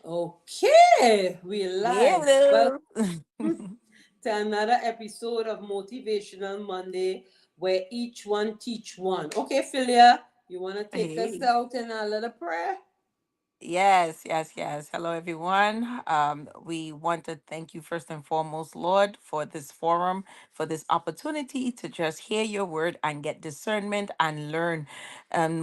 Okay, we live. Welcome Hello. to another episode of Motivational Monday, where each one teach one. Okay, Philia, you want to take us Hey. out in a little prayer? Yes. Hello, everyone. We want to thank you first and foremost, Lord, for this forum, for this opportunity to just hear your word and get discernment and learn.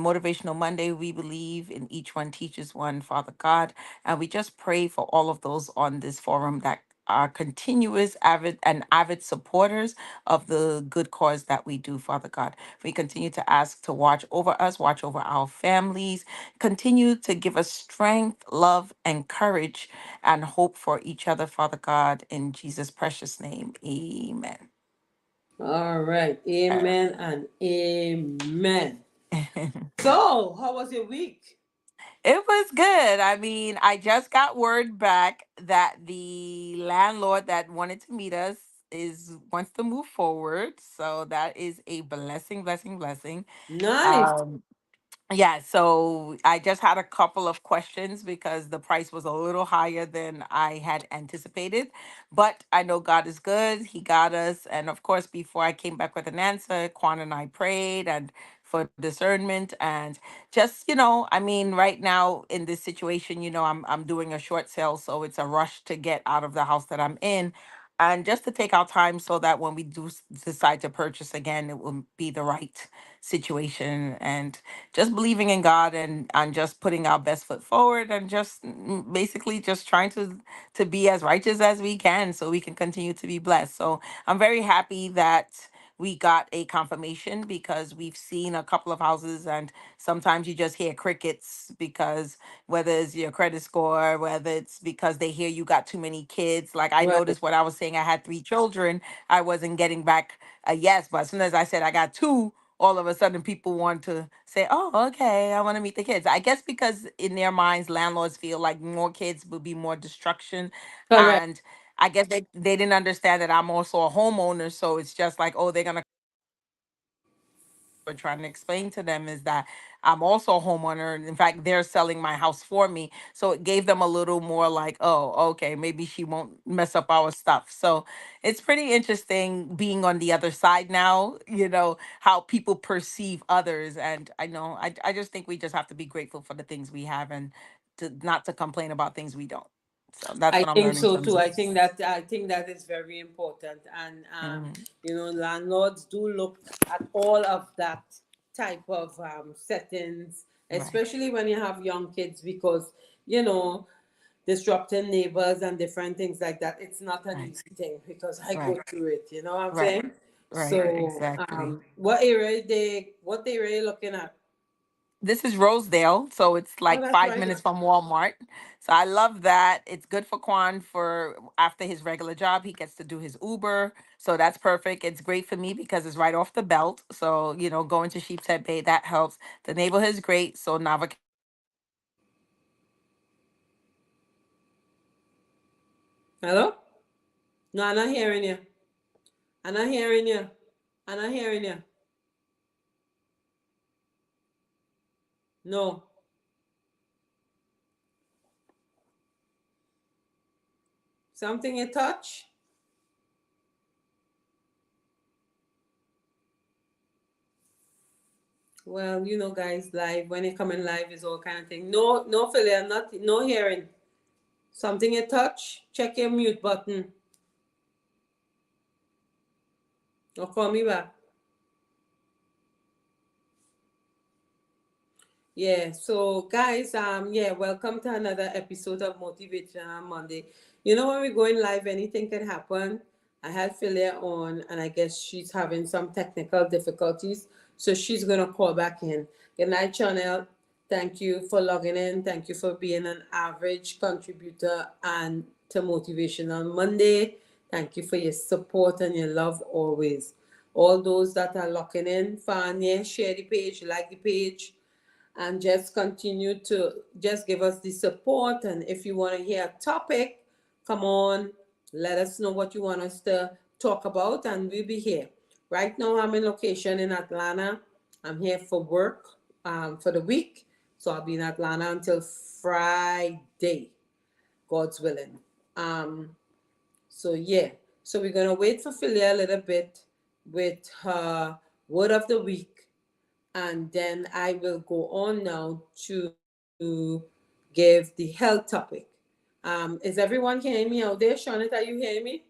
Motivational Monday, we believe in each one teaches one, Father God. And we just pray for all of those on this forum that are continuous avid supporters of the good cause that we do, Father God. We continue to ask to watch over us, watch over our families, continue to give us strength, love, and courage and hope for each other, Father God, in Jesus' precious name. Amen. All right, All amen and amen. right. So, how was your week? It was good. I mean, I just got word back that the landlord that wanted to meet us is wants to move forward. So that is a blessing. Nice. Um, Yeah, so I just had a couple of questions because the price was a little higher than I had anticipated. But I know God is good. He got us. And of course, before I came back with an answer, Quan and I prayed and for discernment and just, I mean, right now in this situation, I'm doing a short sale, so it's a rush to get out of the house that I'm in. And just to take our time so that when we do decide to purchase again, it will be the right situation. And just believing in God and just putting our best foot forward and just basically just trying to be as righteous as we can so we can continue to be blessed. So I'm very happy that we got a confirmation because we've seen a couple of houses and sometimes you just hear crickets because whether it's your credit score, whether it's because they hear you got too many kids. Like I Right. noticed what I was saying, I had 3 children, I wasn't getting back a yes, but as soon as I said I got two, all of a sudden people want to say, "Oh, okay, I want to meet the kids." I guess because in their minds, landlords feel like more kids would be more destruction, Correct. and I guess they didn't understand that I'm also a homeowner, so it's just like, oh, they're gonna we're trying to explain to them is that I'm also a homeowner. And in fact, they're selling my house for me. So it gave them a little more like, oh, okay, maybe she won't mess up our stuff. So it's pretty interesting being on the other side now, how people perceive others. And I know, I just think we just have to be grateful for the things we have and to not to complain about things we don't. So that's I what I'm think learning so from too. this. I think that is very important, and Mhm. landlords do look at all of that type of settings, Right, especially when you have young kids, because you know disrupting neighbors and different things like that. It's not an right, easy thing because I go right, through it. You know what I'm right, saying? right, So, exactly. what area looking at? This is Rosedale, so it's Oh, like that's 5 minutes right. from Walmart. So I love that. It's good for Quan for after his regular job. He gets to do his Uber. So that's perfect. It's great for me because it's right off the belt. So, going to Sheepshead Bay, that helps. The neighborhood is great. So Nava Hello? No, I'm not hearing you. I'm not hearing you. I'm not hearing you. No. Something you touch? Well, guys, live when you come in live is all kind of thing. No, no, Philly, I'm not. No hearing. Something you touch? Check your mute button. Or call me back. Yeah. So, guys, yeah, welcome to another episode of Motivation Monday. When we're going live, anything can happen. I had Philia on, and I guess she's having some technical difficulties, so she's gonna call back in. Good night, Chanel. Thank you for logging in. Thank you for being an average contributor and to Motivational Monday. Thank you for your support and your love always. All those that are locking in, fan, yeah, share the page, like the page, and just continue to just give us the support. And if you want to hear a topic, come on, let us know what you want us to talk about, and we'll be here. Right now, I'm in location in Atlanta. I'm here for work for the week, so I'll be in Atlanta until Friday. God's willing. Um, so yeah, so we're gonna wait for Philia a little bit with her word of the week, and then I will go on now to give the health topic. Is everyone hearing me out there? Shawnit, are you hearing me?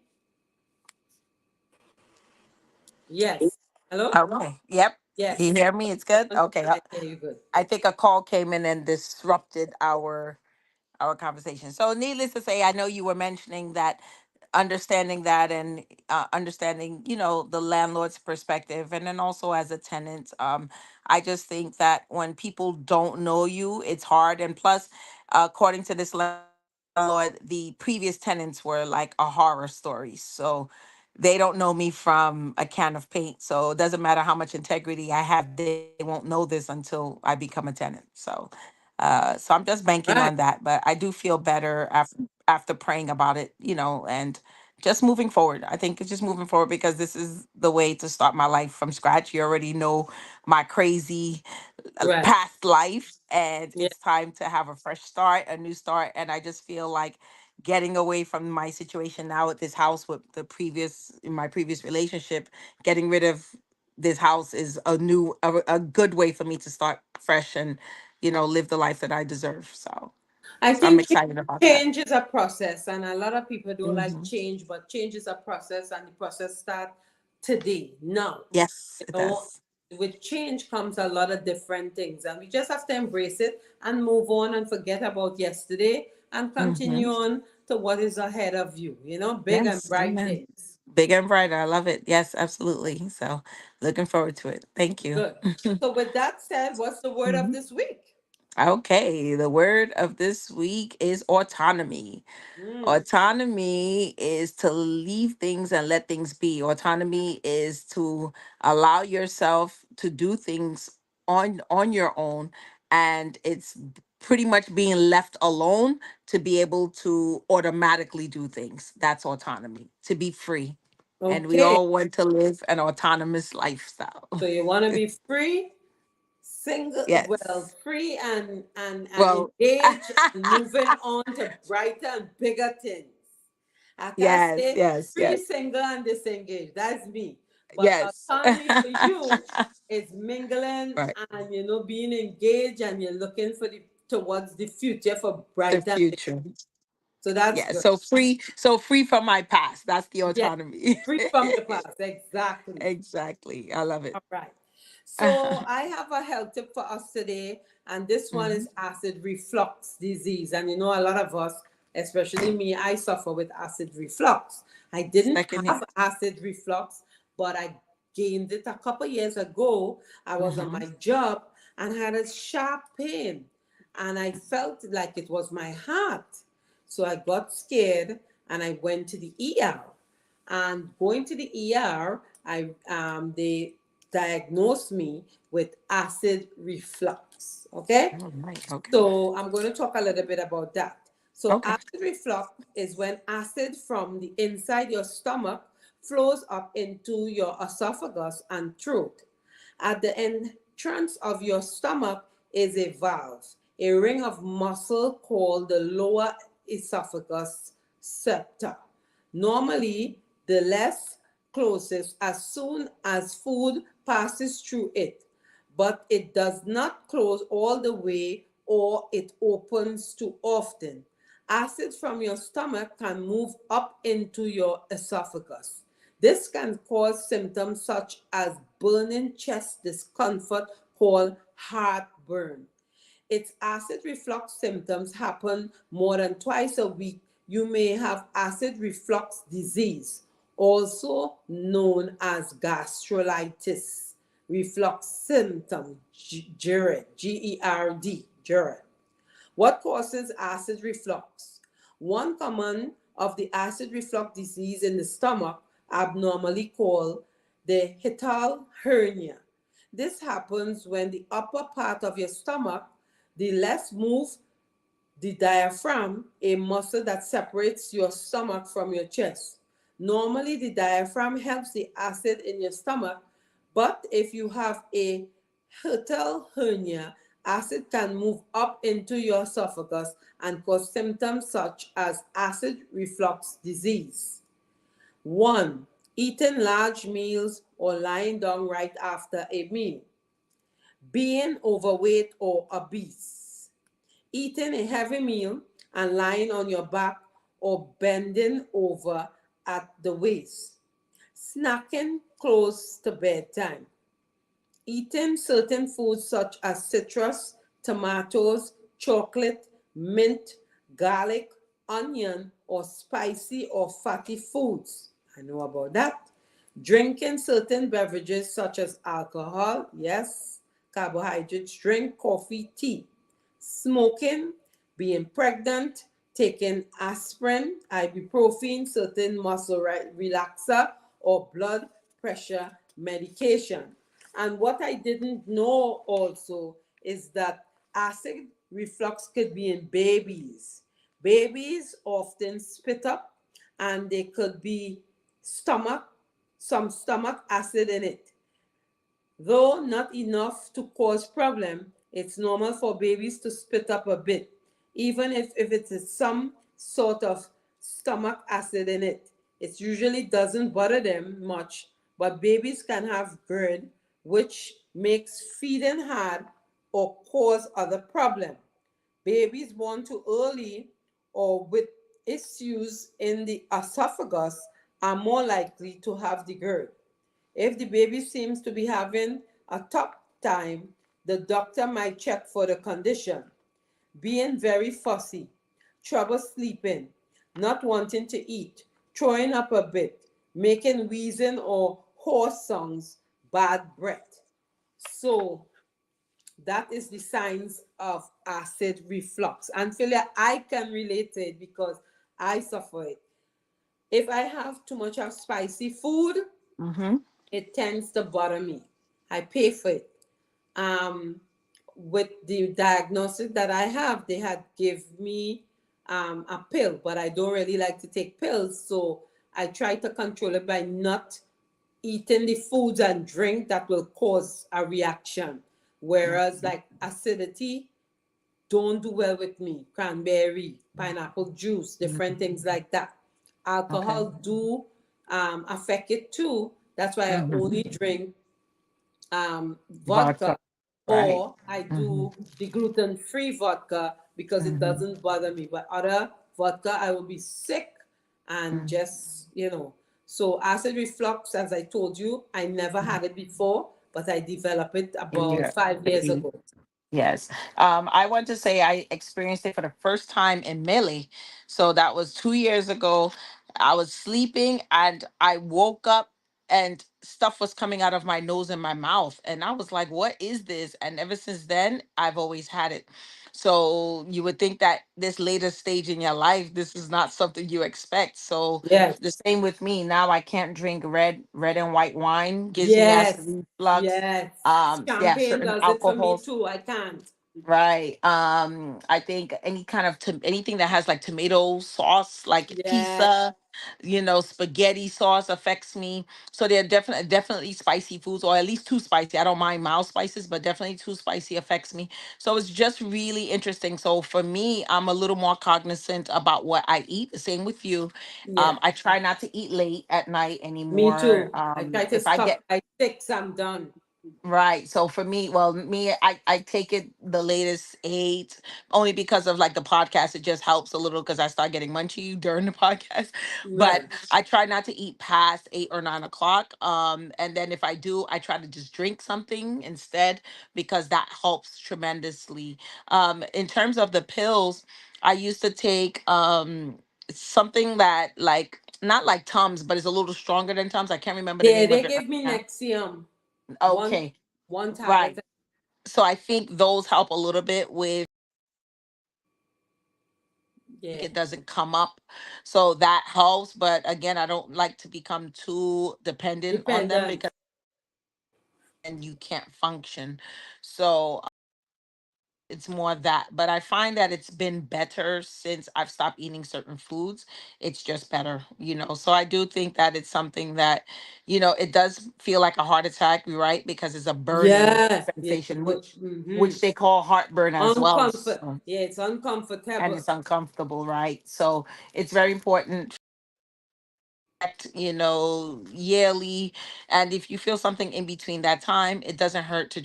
Yes. Hello? Okay. Yep. You Yes. hear me? It's good. Okay. I hear you good. I think a call came in and disrupted our conversation. So, needless to say, I know you were mentioning that, understanding that, and understanding, the landlord's perspective, and then also as a tenant. I just think that when people don't know you, it's hard. And plus, according to this landlord, the previous tenants were like a horror story. So they don't know me from a can of paint. So it doesn't matter how much integrity I have, they won't know this until I become a tenant. So I'm just banking on Right. that. But I do feel better after praying about it, and just moving forward. I think it's just moving forward because this is the way to start my life from scratch. You already know my crazy Right. past life, and Yeah. it's time to have a fresh start, a new start. And I just feel like getting away from my situation now with this house, with in my previous relationship, getting rid of this house is a good way for me to start fresh and live the life that I deserve. So I so I'm think excited about that. change is a process, and a lot of people don't like Hmm. change, but change is a process, and the process start today, now. Yes, You it know, does. with change comes a lot of different things, and we just have to embrace it and move on and forget about yesterday and Hmm. continue on to what is ahead of you. Big and Yes, bright amen. things. Big and bright. I love it. Yes, absolutely. So looking forward to it. Thank you. Good. So, with that said, what's the word of Mhm. this week? Okay, the word of this week is autonomy. Mm, Autonomy is to leave things and let things be. Autonomy is to allow yourself to do things on your own, and it's pretty much being left alone to be able to automatically do things. That's autonomy, to be free. And we okay. all want to live an autonomous lifestyle. So, you want to be free, single, well, Yes. free and Well, engaged and moving on to brighter and bigger things. I can yes, say yes, free, yes, single, and disengaged. That's me. But yes. autonomy for you is mingling Right. and being engaged, and you're looking for the towards the future for The brighter and bigger. future. So that's Yeah. good. So free from my past. That's the Yeah, autonomy. free from your past. Exactly. Exactly. I love it. All right. So I have a health tip for us today, and this one is Mhm. acid reflux disease. And a lot of us, especially me, I suffer with acid reflux. I didn't Second have hand. acid reflux, but I gained it a couple years ago. I was on Hmm. my job and had a sharp pain, and I felt like it was my heart. So I got scared and I went to the ER. And going to the ER, they diagnosed me with acid reflux. Okay, All right. Okay. so I'm going to talk a little bit about that. So Okay. acid reflux is when acid from the inside your stomach flows up into your esophagus and throat. At the entrance of your stomach is a valve, a ring of muscle called the lower esophagus septa. Normally, the less closes as soon as food passes through it, but it does not close all the way or it opens too often. Acid from your stomach can move up into your esophagus. This can cause symptoms such as burning chest discomfort called heartburn. Its acid reflux symptoms happen more than twice a week. You may have acid reflux disease, also known as gastrolitis. Reflux symptom, GERD, GERD, GERD. What causes acid reflux? One common of the acid reflux disease in the stomach, abnormally called the hiatal hernia. This happens when the upper part of your stomach, the less move the diaphragm, a muscle that separates your stomach from your chest. Normally, the diaphragm helps the acid in your stomach, but if you have a hiatal hernia, acid can move up into your esophagus and cause symptoms such as acid reflux disease. 1. Eating large meals or lying down right after a meal. Being overweight or obese. Eating a heavy meal and lying on your back or bending over at the waist. Snacking close to bedtime. Eating certain foods such as citrus, tomatoes, chocolate, mint, garlic, onion, or spicy or fatty foods. I know about that. Drinking certain beverages such as alcohol, yes, carbohydrates, drink coffee, tea. Smoking, being pregnant, taking aspirin, ibuprofen, certain muscle relaxer, or blood pressure medication. And what I didn't know also is that acid reflux could be in babies. Babies often spit up and they could be stomach, some stomach acid in it. Though not enough to cause problem, it's normal for babies to spit up a bit, even if it is some sort of stomach acid in it. It usually doesn't bother them much, but babies can have GERD, which makes feeding hard or cause other problem. Babies born too early or with issues in the esophagus are more likely to have the GERD. If the baby seems to be having a tough time, the doctor might check for the condition. Being very fussy, trouble sleeping, not wanting to eat, throwing up a bit, making wheezing or hoarse songs, bad breath. So that is the signs of acid reflux. And Philia, I can relate to it because I suffer it. If I have too much of spicy food, Mm-hmm. it tends to bother me. I pay for it. Um, with the diagnosis that I have, they had give me a pill, but I don't really like to take pills, so I try to control it by not eating the foods and drink that will cause a reaction. Whereas like acidity don't do well with me. Cranberry, pineapple juice, different things like that. Okay. Alcohol do affect it too. That's why I Mm-hmm. only drink vodka, Vodka. Right. or I Mm-hmm. do the gluten-free vodka because it Mm-hmm. doesn't bother me. But other vodka, I will be sick and just, So acid reflux, as I told you, I never had it before, but I developed it In about your 5 years ago. Yes. I want to say I experienced it for the first time in Millie. So that was 2 years ago. I was sleeping and I woke up and stuff was coming out of my nose and my mouth. And I was like, what is this? And ever since then, I've always had it. So you would think that this later stage in your life, this is not something you expect. So the Yes, same with me. Now I can't drink red and white wine, gives me acid yes, reflux. yes. Yeah, Champagne certain does it for me alcohols. too. I can't. Right. I think any kind of anything that has like tomato sauce, like Yes, pizza, spaghetti sauce affects me. So they're definitely spicy foods, or at least too spicy. I don't mind mild spices, but definitely too spicy affects me. So it's just really interesting. So for me, I'm a little more cognizant about what I eat. The same with you. yeah. I try not to eat late at night Me anymore. too. I try to If I stop get by 6. I'm done. Right. So for me, well, I take it the latest eight, only because of like the podcast. It just helps a little because I start getting munchy during the podcast. But Right. I try not to eat past 8 or 9 o'clock. And then if I do, I try to just drink something instead because that helps tremendously. In terms of the pills, I used to take something that like not like Tums, but it's a little stronger than Tums. I can't remember the They name they of it right gave me now. Nexium. One Okay. one tablet. Right. So I think those help a little bit with Yeah. it doesn't come up. So that helps. But again, I don't like to become too dependent on them Dependent. because then you can't function. So it's more that. But I find that it's been better since I've stopped eating certain foods. It's just better, you know. So I do think that it's something that, you know, it does feel like a heart attack, you're right, because it's a burning Yeah, yeah. sensation, Mm-hmm. which they call heartburn as well. Uncomfort. So, Yeah, it's and uncomfortable. it's uncomfortable, right? So it's very important, you know, yearly. And if you feel something in between that time, it doesn't hurt to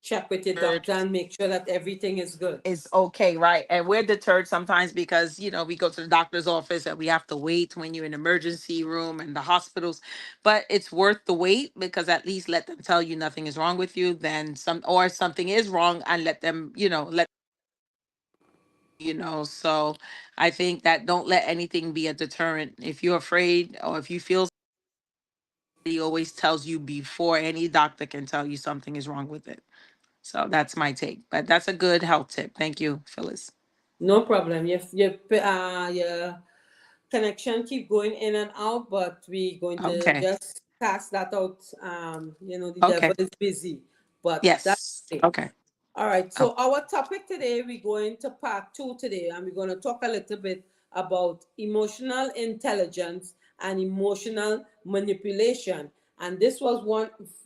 Check with your doctor church and make sure that everything is good. is okay, right? And we're deterred sometimes because, you know, we go to the doctor's office and we have to wait when you're in emergency room and the hospitals. But it's worth the wait, because at least let them tell you nothing is wrong with you, then some, or something is wrong, and let them, you know, let you know. So I think that don't let anything be a deterrent. If you're afraid or if you feel, he always tells you before any doctor can tell you something is wrong with it. So that's my take. But that's a good health tip. Thank you, Phyllis. No problem. Your connection keep going in and out, but we going to Okay. just cast that out. The Okay. devil is busy, but that's Yes. okay. Okay. All right. Oh, So our topic today, we're going to part two today, and we're going to talk a little bit about emotional intelligence and emotional manipulation. And this was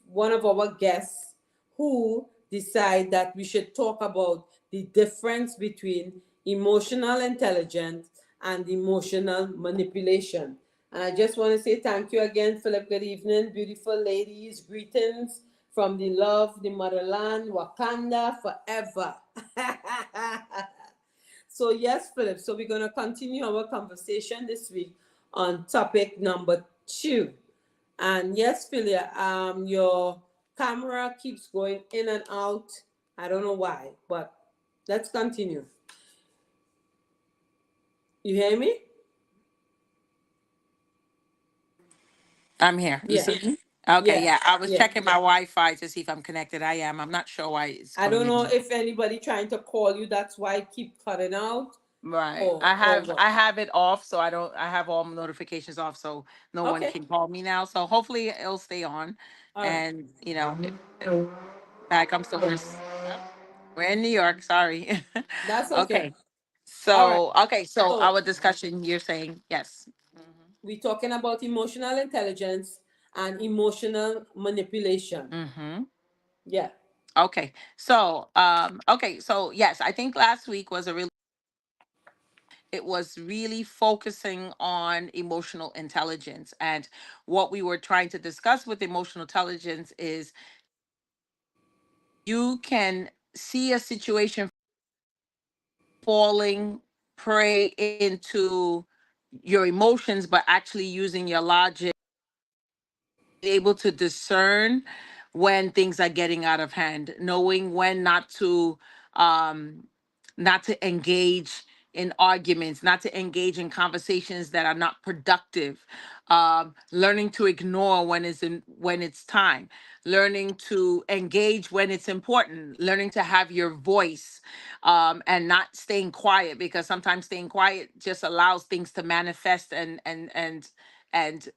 one of our guests who decided that we should talk about the difference between emotional intelligence and emotional manipulation. And I just want to say thank you again, Philip. Good evening, beautiful ladies. Greetings from the love, the motherland, Wakanda forever. So, yes, Philip. So, we're going to continue our conversation this week on topic number two. And yes, Philia, your camera keeps going in and out. I don't know why, but let's continue. You hear me? I'm here. You Yeah, see me? Okay. yeah, Yeah. I was yeah. checking my Wi-Fi to see if I'm connected. I am. I'm not sure why it's I don't coming know in. if anybody trying to call you, that's why it keep cutting out, Right. or what. I have it off, so I don't. I have all my notifications off, so no one Okay, can call me now. So hopefully it'll stay on, all right, and you know, back. I'm still. We're in New York. Sorry. that's okay. Okay. All right. So okay. So So our discussion. You're saying yes. we're talking about emotional intelligence and emotional manipulation. Mm-hmm. Yeah, Okay. So okay. So yes, I think last week was a really, it was really focusing on emotional intelligence. And what we were trying to discuss with emotional intelligence is you can see a situation falling prey into your emotions, but actually using your logic, able to discern when things are getting out of hand, knowing when um not to engage in arguments, not to engage in conversations that are not productive, learning to ignore when it's time, learning to engage when it's important, learning to have your voice, and not staying quiet, because sometimes staying quiet just allows things to manifest and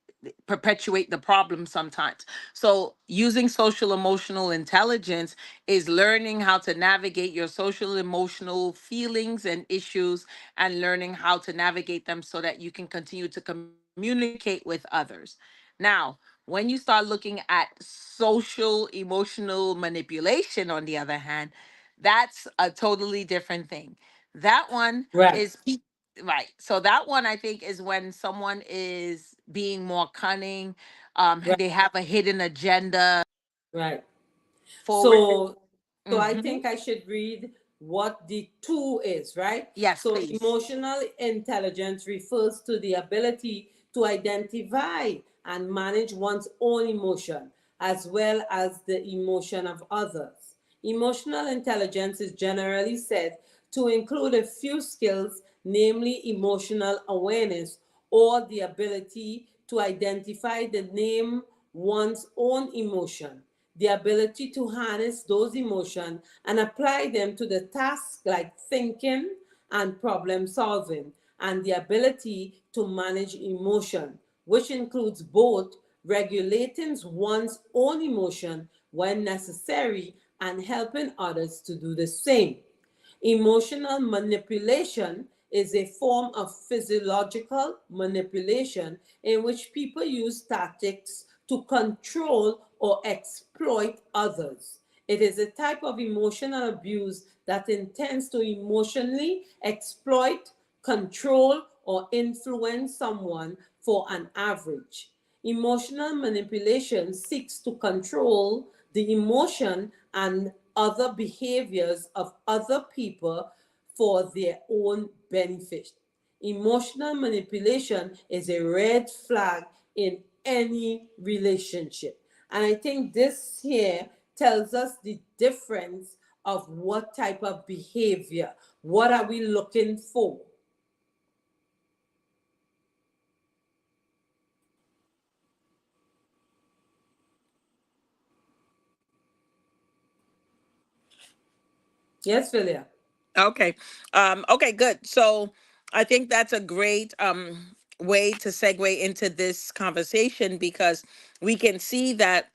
perpetuate the problem sometimes. So, using social emotional intelligence is learning how to navigate your social emotional feelings and issues, and learning how to navigate them so that you can continue to communicate with others. Now, when you start looking at social emotional manipulation, on the other hand, that's a totally different thing. That one right, is right. So that one, I think, is when someone is being more cunning. right, They have a hidden agenda right. forward. So I Mm-hmm. think I should read what the two is, right? Yes, So please. emotional intelligence refers to the ability to identify and manage one's own emotion as well as the emotion of others. Emotional intelligence is generally said to include a few skills, namely emotional awareness or the ability to identify the name one's own emotion, the ability to harness those emotions and apply them to the task like thinking and problem solving, and the ability to manage emotion, which includes both regulating one's own emotion when necessary and helping others to do the same. Emotional manipulation is a form of physiological manipulation in which people use tactics to control or exploit others. It is a type of emotional abuse that intends to emotionally exploit, control, or influence someone for an average. Emotional manipulation seeks to control the emotion and other behaviors of other people for their own benefit. Emotional manipulation is a red flag in any relationship. And I think this here tells us the difference of what type of behavior, what are we looking for? Yes, Philia. Okay. Okay, good. So I think that's a great way to segue into this conversation, because we can see that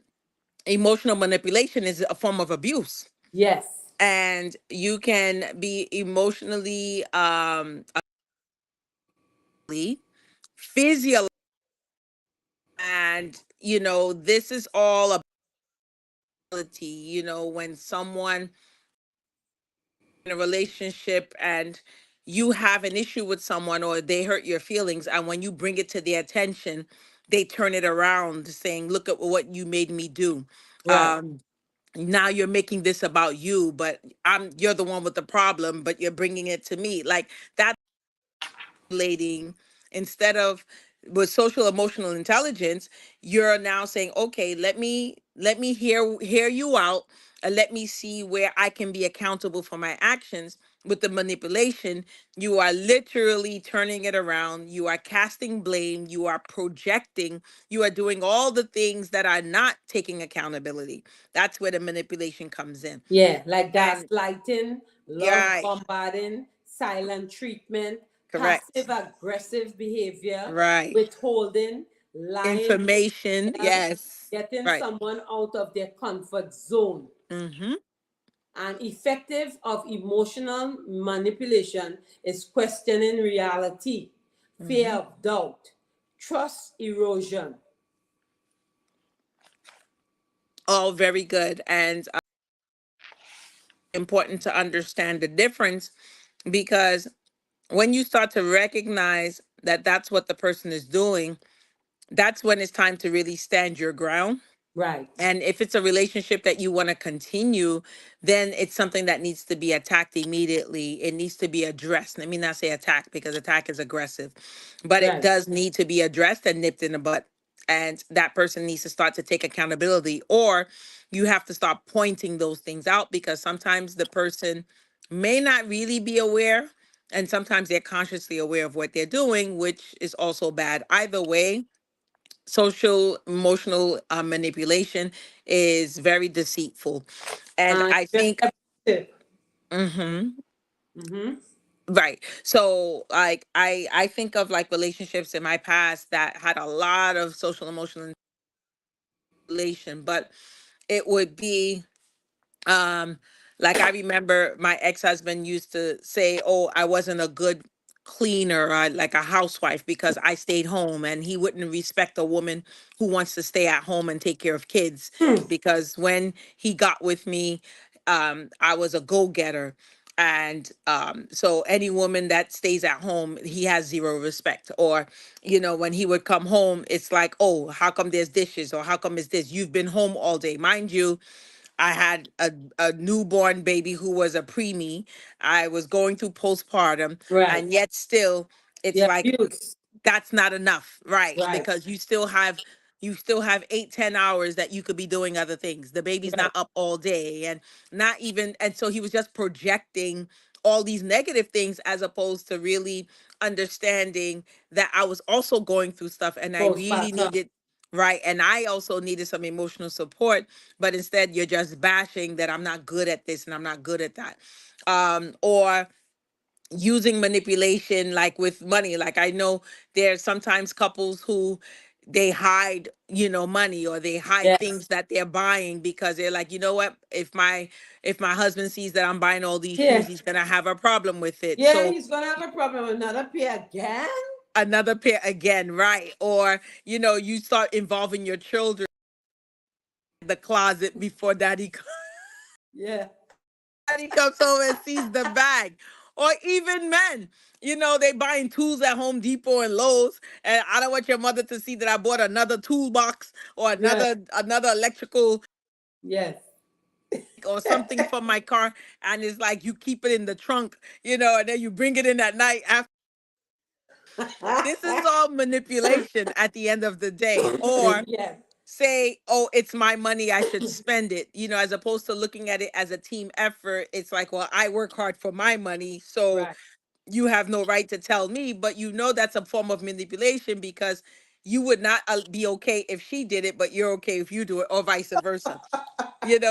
emotional manipulation is a form of abuse. Yes. And you can be emotionally physiologically, and this is all ability, when someone in a relationship and you have an issue with someone, or they hurt your feelings, and when you bring it to their attention, they turn it around saying, look at what you made me do. Right. um Now you're making this about you, but you're the one with the problem, but you're bringing it to me, like that. Leading, instead of with social emotional intelligence, you're now saying, okay, let me hear you out, and let me see where I can be accountable for my actions. With the manipulation, you are literally turning it around, you are casting blame, you are projecting, you are doing all the things that are not taking accountability. That's where the manipulation comes in. Yeah, like And gaslighting, love yeah, bombarding, silent treatment, passive correct, aggressive behavior, right, withholding, lying, information, yeah, yes, getting right. someone out of their comfort zone. Mm-hmm. And effective of emotional manipulation is questioning reality, fear Mm-hmm. of doubt, trust erosion. All very good, and important to understand the difference, because when you start to recognize that that's what the person is doing, that's when it's time to really stand your ground. Right, And if it's a relationship that you want to continue, then it's something that needs to be attacked immediately. It needs to be addressed. Let me not say attack, because attack is aggressive, but it right. does need to be addressed and nipped in the butt. And that person needs to start to take accountability, or you have to stop pointing those things out, because sometimes the person may not really be aware. And sometimes they're consciously aware of what they're doing, which is also bad. Either way, social emotional manipulation is very deceitful. And And I very think, abusive. hmm, Mm-hmm. right, so like I think of like relationships in my past that had a lot of social emotional manipulation, but it would be um like I remember my ex-husband used to say, oh, I wasn't a good cleaner, or like a housewife, because I stayed home, and he wouldn't respect a woman who wants to stay at home and take care of kids, Hmm. because when he got with me, I was a go-getter. And so any woman that stays at home, he has zero respect. Or when he would come home, it's like, oh, how come there's dishes, or how come it's this, you've been home all day. Mind you, I had a newborn baby who was a preemie. I was going through postpartum, Right. and yet still, it's The like abuse. that's not enough, right? Right. Because you still have 8-10 hours that you could be doing other things. The baby's not Right. up all day, and not even. And so he was just projecting all these negative things, as opposed to really understanding that I was also going through stuff, and I really Postpartum. needed. Right. And I also needed some emotional support, but instead you're just bashing that I'm not good at this and I'm not good at that. Or using manipulation, like with money. Like I know there's sometimes couples who they hide, money, or they hide Yes. things that they're buying, because they're like, you know what, if my husband sees that I'm buying all these shoes, Yeah. he's gonna have a problem with it. Yeah, So he's gonna have a problem with another pair again. another pair again, right? Or you start involving your children in the closet before daddy Yeah. daddy comes home and sees the bag. Or even men, they buying tools at Home Depot and Lowe's, and I don't want your mother to see that I bought another toolbox, or Yeah. another electrical Yes. or something from my car, and it's like you keep it in the trunk, and then you bring it in at night after. This is all manipulation at the end of the day. Or Yes. say, oh, it's my money, I should spend it, as opposed to looking at it as a team effort. It's like, well, I work hard for my money, so Right. you have no right to tell me. But that's a form of manipulation, because you would not be okay if she did it, but you're okay if you do it, or vice versa.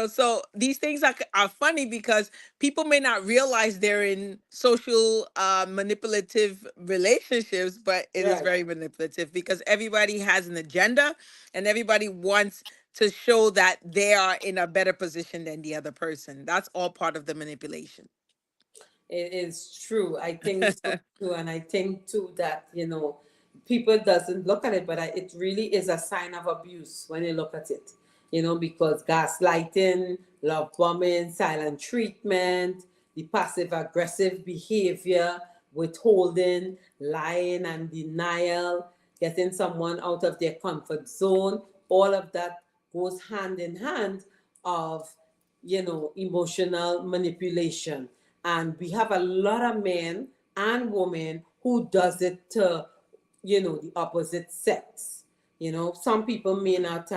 So these things are funny, because people may not realize they're in social manipulative relationships, but it is Right. very manipulative, because everybody has an agenda, and everybody wants to show that they are in a better position than the other person. That's all part of the manipulation. It is true. I think so too, and I think too that people doesn't look at it, but it really is a sign of abuse when you look at it. Because gaslighting, love bombing, silent treatment, the passive aggressive behavior, withholding, lying and denial, getting someone out of their comfort zone, all of that goes hand in hand of emotional manipulation. And we have a lot of men and women who does it to the opposite sex. Some people may not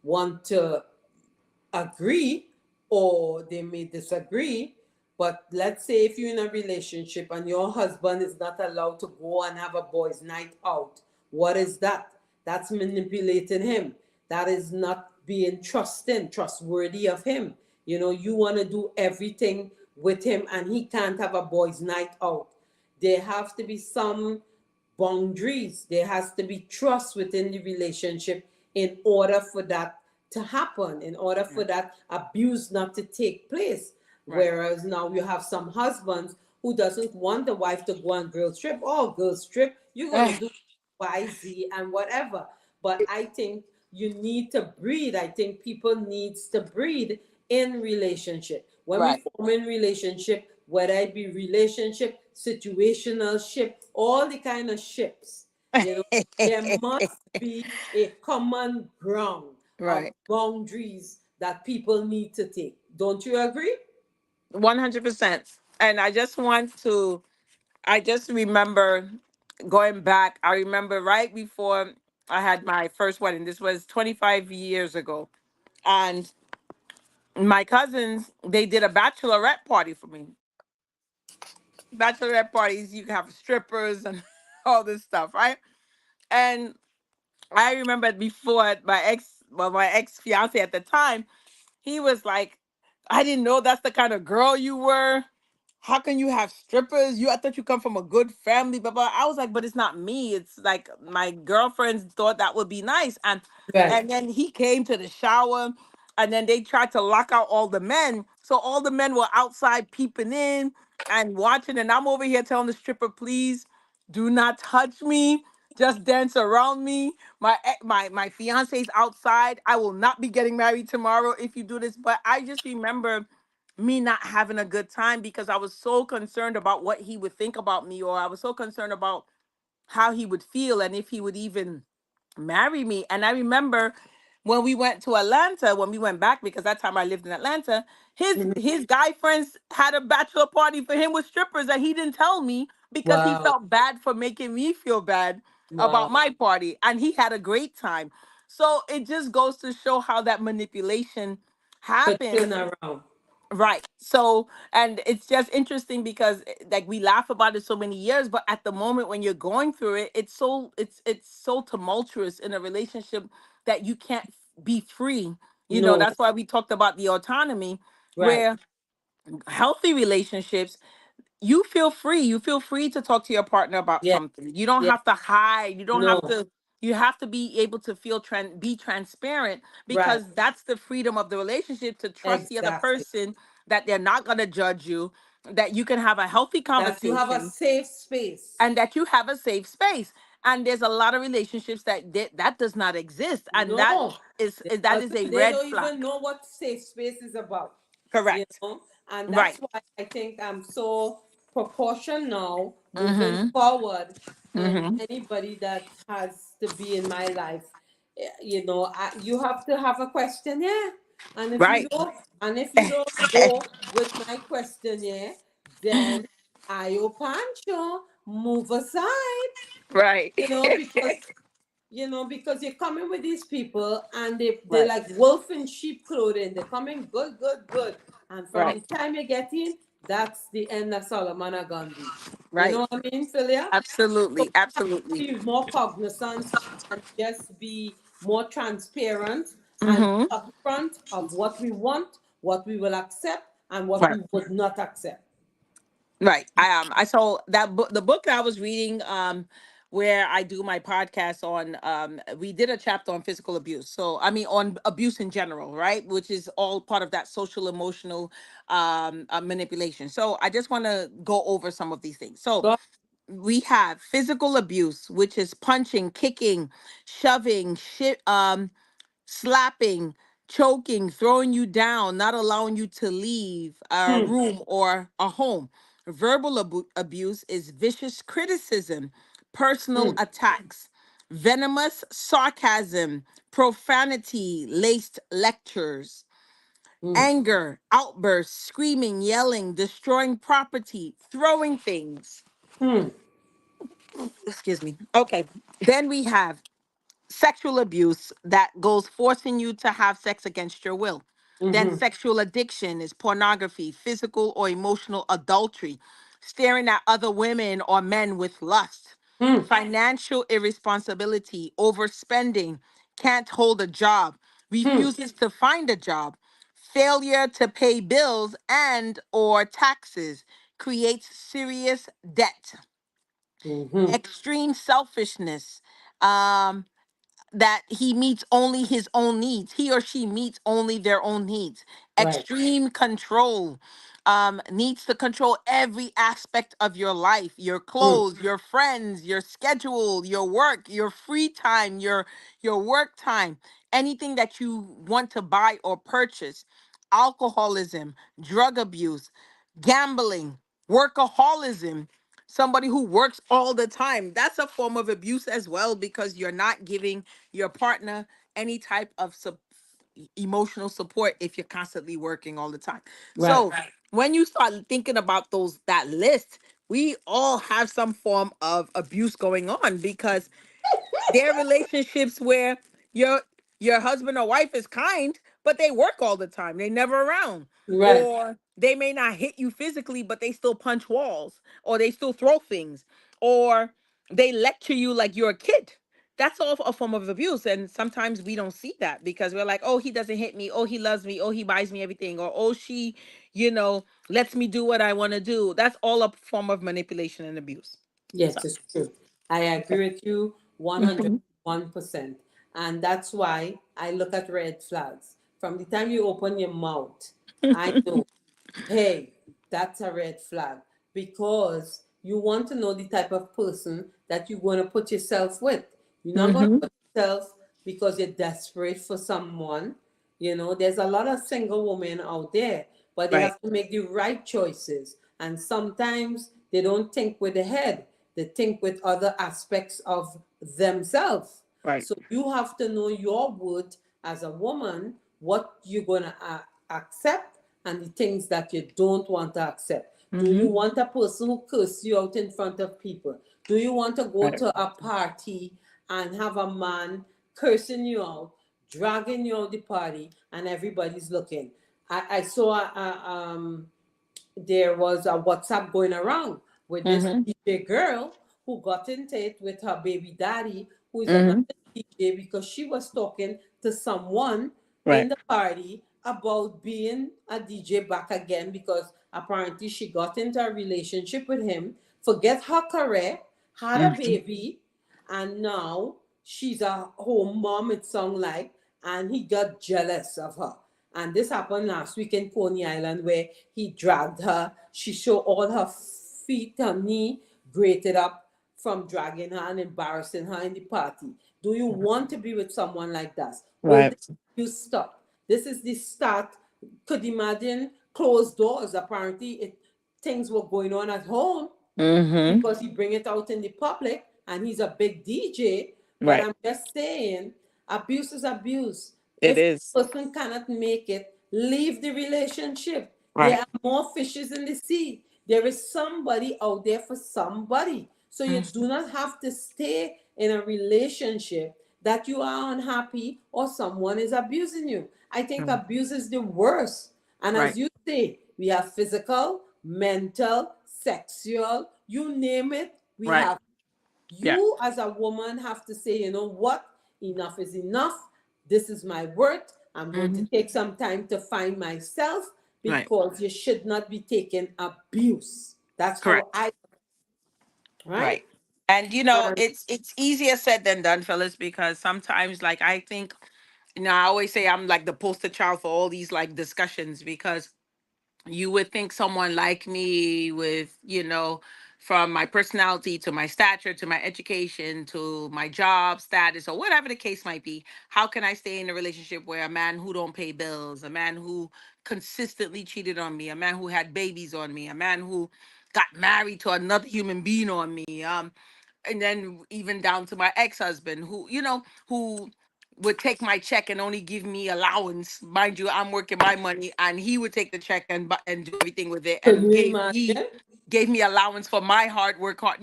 want to agree, or they may disagree. But let's say if you're in a relationship and your husband is not allowed to go and have a boys' night out, what is that? That's manipulating him. That is not being trustworthy of him. You want to do everything with him, and he can't have a boys' night out. There have to be some boundaries. There has to be trust within the relationship in order for that to happen, in order for Right. that abuse not to take place. Right. Whereas now you have some husbands who doesn't want the wife to go on girls trip. Oh, girls trip, you're gonna do Y, Z, and whatever. But I think you need to breathe. I think people needs to breathe in relationship. When we Right. form in relationship, whether it be relationship, situational ship, all the kind of ships, there must be a common ground of Right. boundaries that people need to take. Don't you agree? 100%. And I just remember going back. I remember right before I had my first wedding. This was 25 years ago. And my cousins, they did a bachelorette party for me. Bachelorette parties, you can have strippers and all this stuff, right? And I remember before my ex fiance at the time, he was like, I didn't know that's the kind of girl you were. How can you have strippers? I thought you come from a good family, blah blah. I was like, but it's not me. It's like my girlfriends thought that would be nice. And Right. and then he came to the shower, and then they tried to lock out all the men. So all the men were outside peeping in and watching, and I'm over here telling the stripper, please do not touch me. Just dance around me. My fiance's outside. I will not be getting married tomorrow if you do this. But I just remember me not having a good time, because I was so concerned about what he would think about me, or I was so concerned about how he would feel, and if he would even marry me. And I remember when we went to Atlanta, when we went back, because that time I lived in Atlanta, his Mhm. his guy friends had a bachelor party for him with strippers that he didn't tell me, because he Wow. felt bad for making me feel bad about Wow. my party, and he had a great time. So it just goes to show how that manipulation Could happens. turn around. Right. So, and it's just interesting, because like we laugh about it so many years, but at the moment when you're going through it, it's so tumultuous in a relationship that you can't be free. No. That's why we talked about the autonomy, Right. where healthy relationships, you feel free to talk to your partner about Yeah. something. You don't Yeah. have to hide. You don't have No. to You have to be able to be transparent, Right. because that's the freedom of the relationship, to trust the other Exactly. person, that they're not going to judge you, that you can have a healthy That you have a conversation, safe space. and that you have a safe space. And there's a lot of relationships that does not exist, and that No, they that is a they red don't flag. even know what safe space is about, Correct. and that's Right. why I think I'm so proportional moving Mhm. forward. And Mhm. anybody that has to be in my life, you have to have a questionnaire, and Right. and if you don't go with my questionnaire, then I Pancho move aside, Right. because because you're coming with these people and they're Right. like wolf in sheep clothing. They're coming good, good, good. And from Right. the time you get in, that's the end of Solomon and Gandhi. You Right. know what I mean, Philia? So Absolutely. we have to Absolutely. be more cognizant and just be more transparent and Mhm. upfront of what we want, what we will accept, and what Right. we would not accept. Right. I saw that book, the book that I was reading, where I do my podcast on, we did a chapter on physical abuse. So I mean on abuse in general, right? Which is all part of that social emotional manipulation. So I just want to go over some of these things. So Go. we have physical abuse, which is punching, kicking, shoving, slapping, choking, throwing you down, not allowing you to leave a Hmm, room or a home. Verbal abuse is vicious criticism, personal hmm, attacks, venomous sarcasm, profanity laced lectures, hmm, anger, outbursts, screaming, yelling, destroying property, throwing things. hmm, Excuse me. Okay. Then we have sexual abuse, that goes forcing you to have sex against your will. Then hmm, sexual addiction is pornography, physical or emotional adultery, staring at other women or men with lust, hmm, financial irresponsibility, overspending, can't hold a job, hmm, refuses to find a job, failure to pay bills and or taxes, creates serious debt, hmm, hmm. extreme selfishness, um that he meets only his own needs. He or she meets only their own needs. Right. Extreme control, needs to control every aspect of your life, your Hmm, clothes, your friends, your schedule, your work, your free time, your work time, anything that you want to buy or purchase. Alcoholism, drug abuse, gambling, workaholism, somebody who works all the time. That's a form of abuse as well, because you're not giving your partner any type of emotional support if you're constantly working all the time. right. So when you start thinking about that list, we all have some form of abuse going on, because there are relationships where your your husband or wife is kind, but they work all the time. They never around. Right. Or they may not hit you physically, but they still punch walls, or they still throw things, or they lecture you like you're a kid. That's all a form of abuse. And sometimes we don't see that, because we're like, oh, he doesn't hit me. Oh, he loves me. Oh, he buys me everything. Or, oh, she, lets me do what I want to do. That's all a form of manipulation and abuse. So, Yes, it's true. I agree with you mhm. 101%. And that's why I look at red flags. From the time you open your mouth, I know, hey, that's a red flag, because you want to know the type of person that you're going to put yourself with. You're not going to Mhm. put yourself because you're desperate for someone. There's a lot of single women out there, but they Right. have to make the right choices. And sometimes they don't think with the head, they think with other aspects of themselves. Right. So you have to know your worth as a woman, what you're going to accept and the things that you don't want to accept. Do you Mhm. want a person who curses you out in front of people? Do you want to go Right. to a party and have a man cursing you out, dragging you out the party, and everybody's looking? I saw there was a WhatsApp going around with this Mhm. DJ girl who got into it with her baby daddy, who is another Mhm. DJ, because she was talking to someone Right. in the party about being a DJ back again, because apparently she got into a relationship with him, forget her career, had a Mhm. baby, and now she's a home mom, it sounds like, and he got jealous of her. And this happened last week in Coney Island where he dragged her. She showed all her feet, her knee grated up from dragging her and embarrassing her in the party. Do you want to be with someone like that? Will Right. this you stop? This is the start. Could imagine closed doors. Apparently, things were going on at home Mm-hmm. because he bring it out in the public and he's a big DJ. But Right. I'm just saying, abuse is abuse. It If is. the person cannot make it, leave the relationship. There Right. are more fishes in the sea. There is somebody out there for somebody. So you Mm. do not have to stay in a relationship that you are unhappy or someone is abusing you. I think Mm. abuse is the worst. And as Right. you say, we have physical, mental, sexual, you name it, we Right. have. Yeah. You as a woman have to say, you know what, enough is enough. This is my worth. I'm going to Mm-hmm. take some time to find myself Right. because you should not be taking abuse. That's Correct. how I, right? Right. And And it's easier said than done, fellas, because sometimes like I think, I always say I'm like the poster child for all these like discussions because you would think someone like me with, from my personality to my stature to my education to my job status or whatever the case might be, how can I stay in a relationship where a man who don't pay bills, a man who consistently cheated on me, a man who had babies on me, a man who got married to another human being on me, and then even down to my ex-husband who, who would take my check and only give me allowance. Mind you, I'm working my money, and he would take the check and do everything with it, could and you imagine? gave me allowance for my hard work, hard.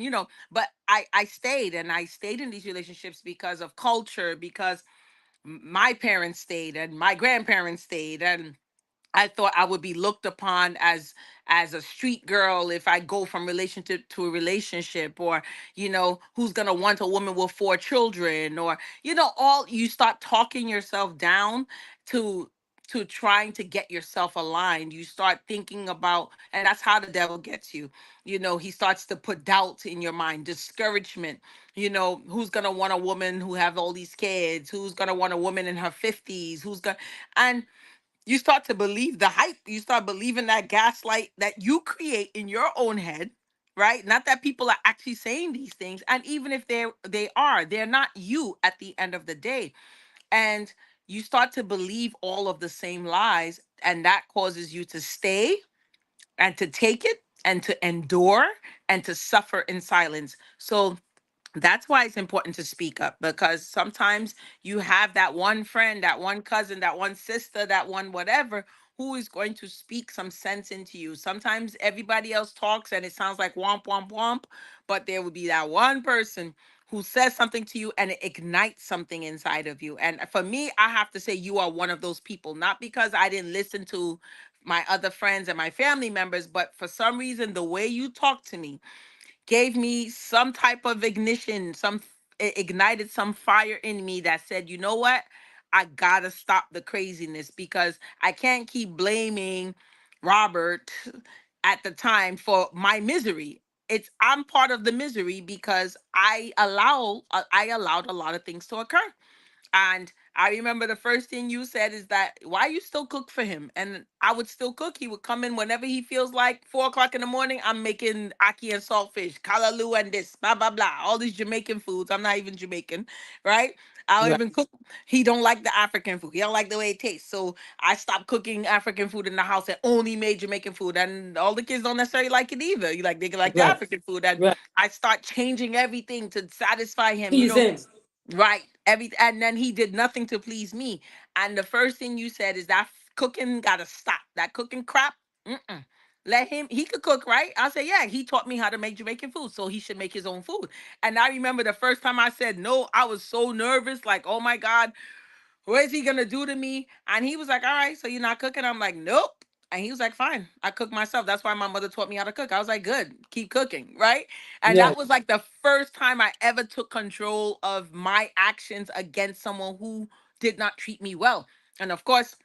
But I stayed, and I stayed in these relationships because of culture, because my parents stayed, and my grandparents stayed, and I thought I would be looked upon as a street girl if I go from relationship to a relationship, or who's gonna want a woman with 4 children, or all you start talking yourself down to trying to get yourself aligned. You start thinking about, and that's how the devil gets you. He starts to put doubt in your mind, discouragement. Who's gonna want a woman who have all these kids? Who's gonna want a woman in her 50s? Who's gonna and you start to believe the hype. You start believing that gaslight that you create in your own head, right? Not that people are actually saying these things. And even if they're not you at the end of the day. And you start to believe all of the same lies, and that causes you to stay and to take it and to endure and to suffer in silence. So that's why it's important to speak up, because sometimes you have that one friend, that one cousin, that one sister, that one whatever, who is going to speak some sense into you. Sometimes everybody else talks and it sounds like womp womp womp, but there would be that one person who says something to you and it ignites something inside of you. And for me, I have to say you are one of those people, not because I didn't listen to my other friends and my family members, but for some reason the way you talk to me gave me some type of ignition, it ignited some fire in me that said, you know what? I gotta stop the craziness, because I can't keep blaming Robert at the time for my misery. I'm part of the misery because I allowed a lot of things to occur. And I remember the first thing you said is that, why you still cook for him? And I would still cook. He would come in whenever he feels like 4 o'clock in the morning. I'm making ackee and saltfish, kalaloo and this, blah, blah, blah. All these Jamaican foods. I'm not even Jamaican, right? I'll Right. even cook. He don't like the African food. He don't like the way it tastes. So I stopped cooking African food in the house and only made Jamaican food. And all the kids don't necessarily like it either. You like, they like the Right. African food. And Right. I start changing everything to satisfy him. Please him. Right. And then he did nothing to please me. And the first thing you said is that cooking gotta stop. That cooking crap. Mm-mm. Let him. He could cook, right? I say, yeah. He taught me how to make Jamaican food, so he should make his own food. And I remember the first time I said no, I was so nervous, like, oh my god, what is he gonna do to me? And he was like, all right, so you're not cooking? I'm like, nope. And he was like, fine, I cook myself. That's why my mother taught me how to cook. I was like, good, keep cooking, right? And Yeah. that was like the first time I ever took control of my actions against someone who did not treat me well. And of course,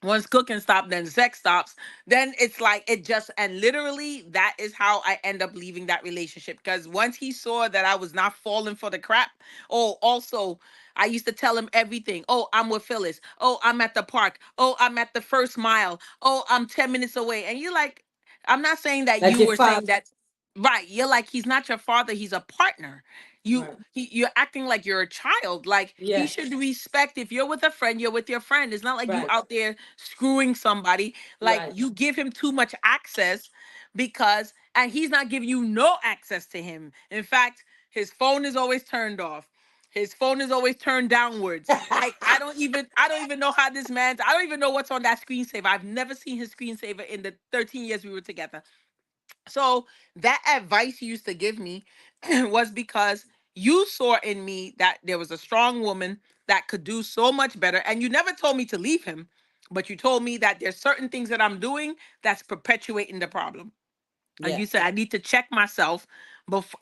Once cooking stops, then sex stops. Then it's like it just, and literally that is how I end up leaving that relationship. Because once he saw that I was not falling for the crap. Oh, also, I used to tell him everything. Oh, I'm with Phyllis. Oh, I'm at the park. Oh, I'm at the first mile. Oh, I'm 10 minutes away. And you're like, I'm not saying that Like you your were father. saying that. Right, you're like, he's not your father, he's a partner. Right. You're acting like you're a child. Like, he Yes. should respect, if you're with a friend, you're with your friend. It's not like you Right. out there screwing somebody. Like, Right. you give him too much access, because and he's not giving you no access to him. In fact, his phone is always turned off. His phone is always turned downwards. Like, I don't even know how this man's I don't even know what's on that screensaver. I've never seen his screensaver in the 13 years we were together. So that advice you used to give me was because you saw in me that there was a strong woman that could do so much better. And you never told me to leave him, but you told me that there's certain things that I'm doing that's perpetuating the problem. And you Yes. said I need to check myself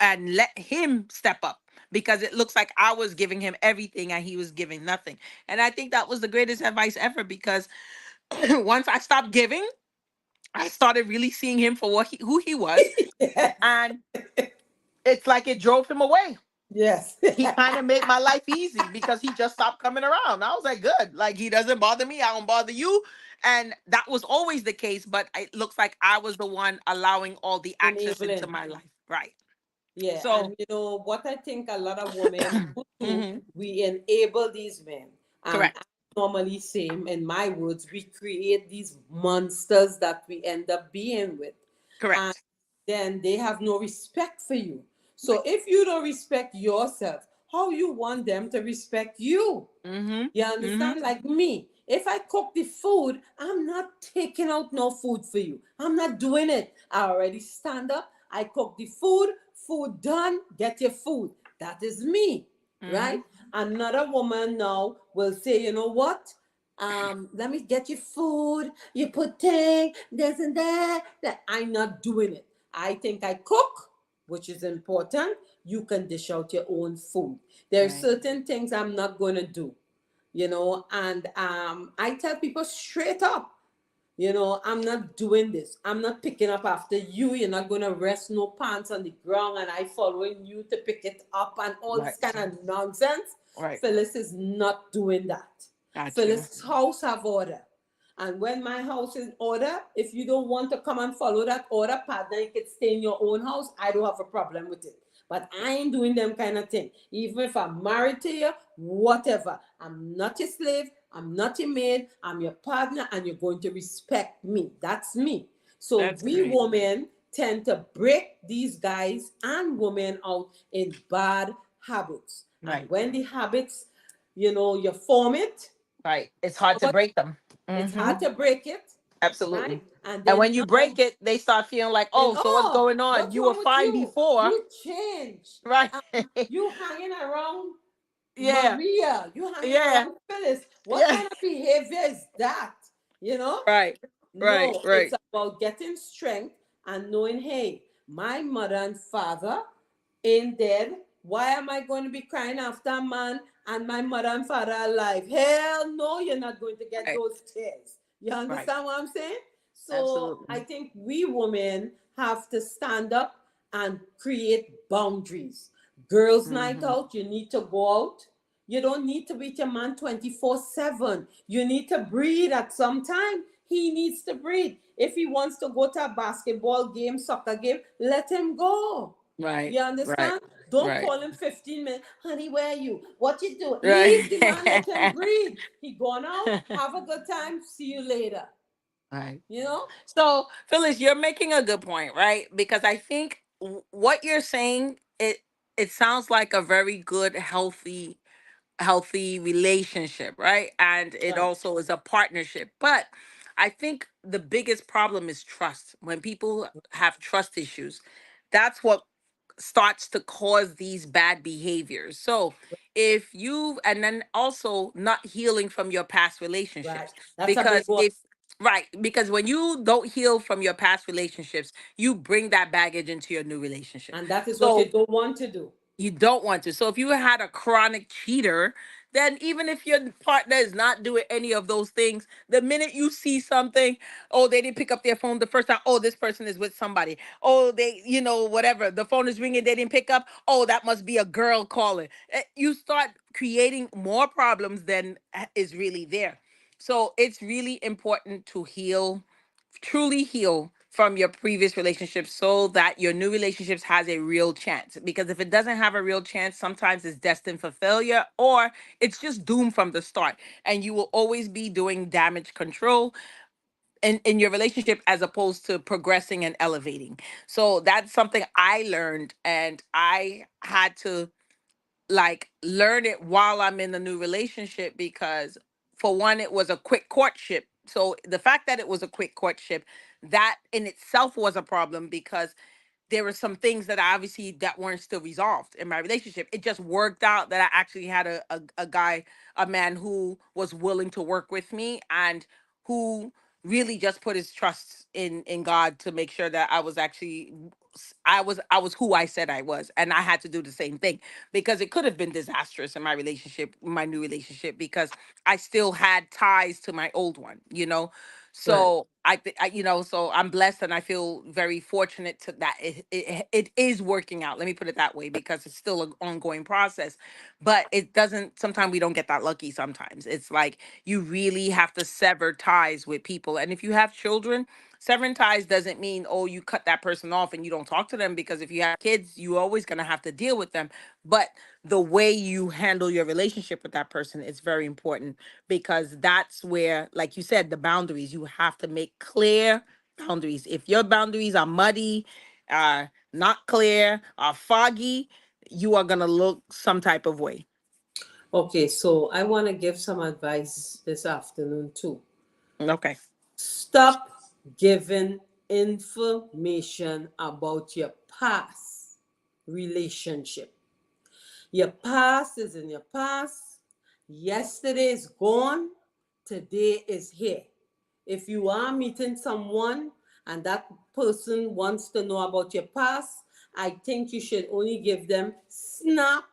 and let him step up, because it looks like I was giving him everything and he was giving nothing. And I think that was the greatest advice ever, because once I stopped giving, I started really seeing him for who he was, Yes. and it's like it drove him away. Yes. He kind of made my life easy because he just stopped coming around. I was like, good. Like, he doesn't bother me. I don't bother you. And that was always the case, but it looks like I was the one allowing all the access into Enabling. my life. Right. Yeah, and So, you know what I think a lot of women do too, hmm, we enable these men. And I correct. normally say, in my words, we create these monsters that we end up being with. And Correct. then they have no respect for you. So Right. if you don't respect yourself, how you want them to respect you? Mm-hmm. You Mm-hmm. understand? Like me, if I cook the food, I'm not taking out no food for you. I'm not doing it. I already stand up. I cook the food. Food done. Get your food. That is me, Mm-hmm. right? Another woman now will say, you know what? Let me get your food. You put thing, this and that. That I'm not doing it. I think I cook, which is important. You can dish out your own food. There are Right. certain things I'm not going to do, and I tell people straight up, I'm not doing this. I'm not picking up after you. You're not going to rest no pants on the ground and I following you to pick it up and all Right. this kind of nonsense. Right. Phyllis is not doing that. Got you. Phyllis' house have order. And when my house is order, if you don't want to come and follow that order, partner, you can stay in your own house. I don't have a problem with it. But I ain't doing them kind of thing. Even if I'm married to you, whatever. I'm not your slave. I'm not your maid. I'm your partner, and you're going to respect me. That's me. So That's we great. women tend to break these guys and women out in bad habits. And Right. when the habits, you form it, Right. It's hard to but break them. it's Mm-hmm. hard to break it, right? Absolutely. And And then when you now, break it, they start feeling like, and oh, so what's going on? what's You were wrong with fine you? before. You change. Right. You hanging around Yeah. Maria. You hanging Yeah. around Phyllis. What Yeah. kind of behavior is that? You know? Right. Right. No, it's Right. about getting strength and knowing, hey, my mother and father ain't dead. Why am I going to be crying after a man and my mother and father are alive? Hell no, you're not going to get Right. those tears. You Right. understand what I'm saying? So I Absolutely. think we women have to stand up and create boundaries. Girls' night Mm-hmm. out, you need to go out. You don't need to be with your man 24/7. You need to breathe at some time. He needs to breathe. If he wants to go to a basketball game, soccer game, let him go. Right. You Right. understand? Don't Right. call him 15 minutes. Honey, where are you? What you doing? Leave the man, let him Right. breathe. He gone out. Have a good time. See you later. Right. You know? So, Phyllis, you're making a good point, right? Because I think what you're saying, it sounds like a very good, healthy relationship, right? And it Right. also is a partnership. But I think the biggest problem is trust. When people have trust issues, that's what starts to cause these bad behaviors. So, if you, and then also not healing from your past Right. relationships, That's a big because one. if, right, because when you don't heal from your past relationships, you bring that baggage into your new relationships. And that is what you So, don't want to do. You don't want to. So if you had a chronic cheater, then even if your partner is not doing any of those things, the minute you see something, oh, they didn't pick up their phone the first time, oh, this person is with somebody. Oh, they, whatever, the phone is ringing, they didn't pick up. Oh, that must be a girl calling. You start creating more problems than is really there. So it's really important to heal, truly heal from your previous relationships so that your new relationships has a real chance, because if it doesn't have a real chance, sometimes it's destined for failure, or it's just doomed from the start, and you will always be doing damage control in your relationship as opposed to progressing and elevating. So that's something I learned, and I had to like learn it while I'm in the new relationship, because for one, it was a quick courtship. So the fact that it was a quick courtship, that in itself was a problem, because there were some things that obviously that weren't still resolved in my relationship. It just worked out that I actually had a guy, a man who was willing to work with me, and who really just put his trust in God to make sure that I was actually I was who I said I was, and I had to do the same thing, because it could have been disastrous in my relationship, my new relationship, because I still had ties to my old one. Right. So so I'm blessed, and I feel very fortunate to that it is working out. Let me put it that way, because it's still an ongoing process, but it doesn't. Sometimes we don't get that lucky. Sometimes it's like you really have to sever ties with people, and if you have children, severing ties doesn't mean, oh, you cut that person off and you don't talk to them, because if you have kids, you always gonna have to deal with them. But the way you handle your relationship with that person is very important, because that's where, like you said, the boundaries, you have to make clear boundaries. If your boundaries are muddy, are not clear, are foggy, you are going to look some type of way. Okay, so I want to give some advice this afternoon too. Okay. Stop giving information about your past relationship. Your past is in your past. Yesterday is gone. Today is here. If you are meeting someone and that person wants to know about your past, I think you should only give them snapshots.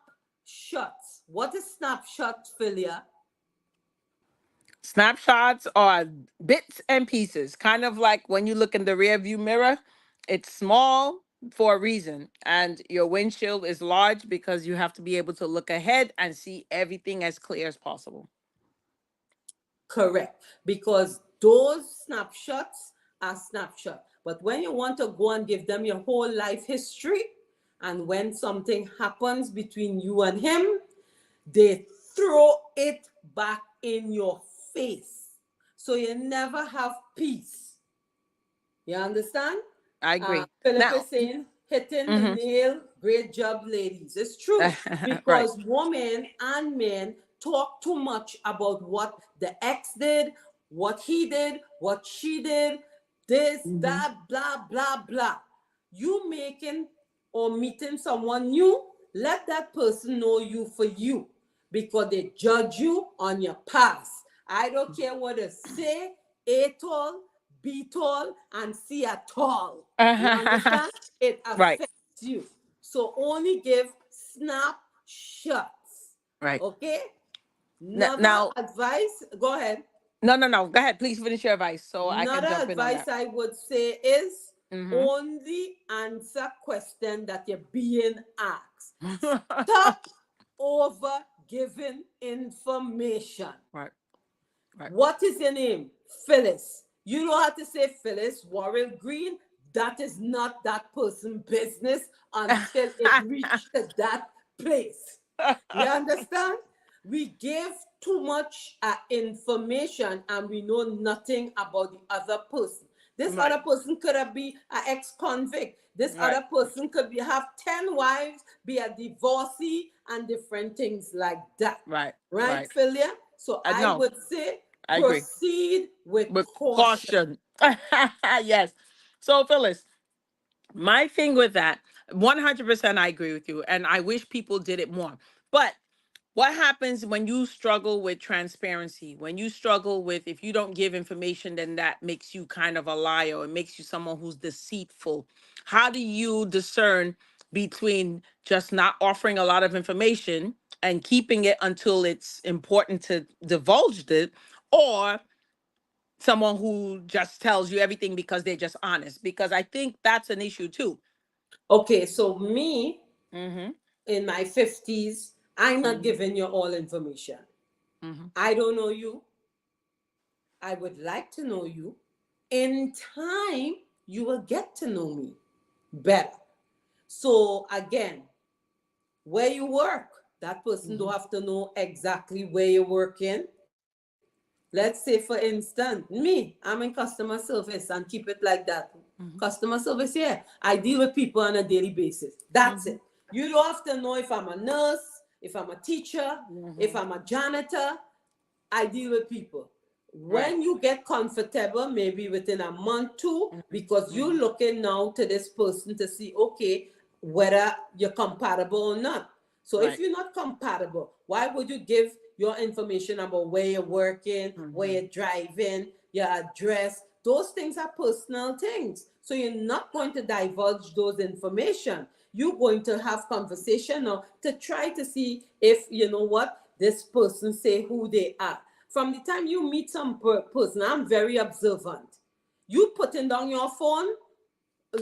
What is snapshot, Philia? Snapshots are bits and pieces, kind of like when you look in the rear view mirror. It's small for a reason, and your windshield is large because you have to be able to look ahead and see everything as clear as possible. Correct. Because those snapshots are snapshot. But when you want to go and give them your whole life history, and when something happens between you and him, they throw it back in your face. So you never have peace. You understand? I agree. Philip Now, is saying, hitting the mhm. nail. Great job, ladies. It's true Right. because women and men talk too much about what the ex did, what he did, what she did, this, Mhm. that, blah, blah, blah. You making or meeting someone new, let that person know you for you because they judge you on your past. I don't care what they say, A tall, be tall, and C at all. You understand? It Right. affects you. So only give snapshots. Right. Okay? Another Now, advice, go ahead. no, no, no. Go ahead. Please finish your advice so I can Another jump in on advice that. I would say is Hmm. only answer question that you're being asked. Stop over giving information. Right. Right. What is your name? Phyllis. You don't have to say Phyllis Warren Green. That is not that person's business until it reached to that place. You understand? We give too much information and we know nothing about the other person. This Right. other person could have been an ex-convict. This Right. other person could be have 10 wives, be a divorcee, and different things like that. Right. Right, Right. Philia? So I I know. would say I agree. proceed with With caution. caution. Yes. So, Phyllis, my thing with that, 100% I agree with you. And I wish people did it more. But what happens when you struggle with transparency? When you struggle with, if you don't give information, then that makes you kind of a liar. It makes you someone who's deceitful. How do you discern between just not offering a lot of information and keeping it until it's important to divulge it, or someone who just tells you everything because they're just honest, because I think that's an issue too. Okay, so me Mm-hmm. in my 50s, I'm not Mm-hmm. giving you all information. Mm-hmm. I don't know you. I would like to know you. In time, you will get to know me better. So again, where you work, that person Mm-hmm. don't have to know exactly where you're working. Let's say, for instance, me, I'm in customer service and keep it like that. Mm-hmm. Customer service, yeah. I deal with people on a daily basis. That's Mm-hmm. it. You don't have to know if I'm a nurse, if I'm a teacher, if Mm-hmm. I'm a janitor. I deal with people. Right. When you get comfortable, maybe within a month, two, because you're Mm-hmm. looking now to this person to see, okay, whether you're compatible or not. So if Right. you're not compatible, why would you give your information about where you're working, where Mm-hmm. you're driving, your address? Those things are personal things. So you're not going to divulge those information. You're going to have conversation or to try to see if you know what this person say who they are. From the time you meet some person, I'm very observant. You putting down your phone,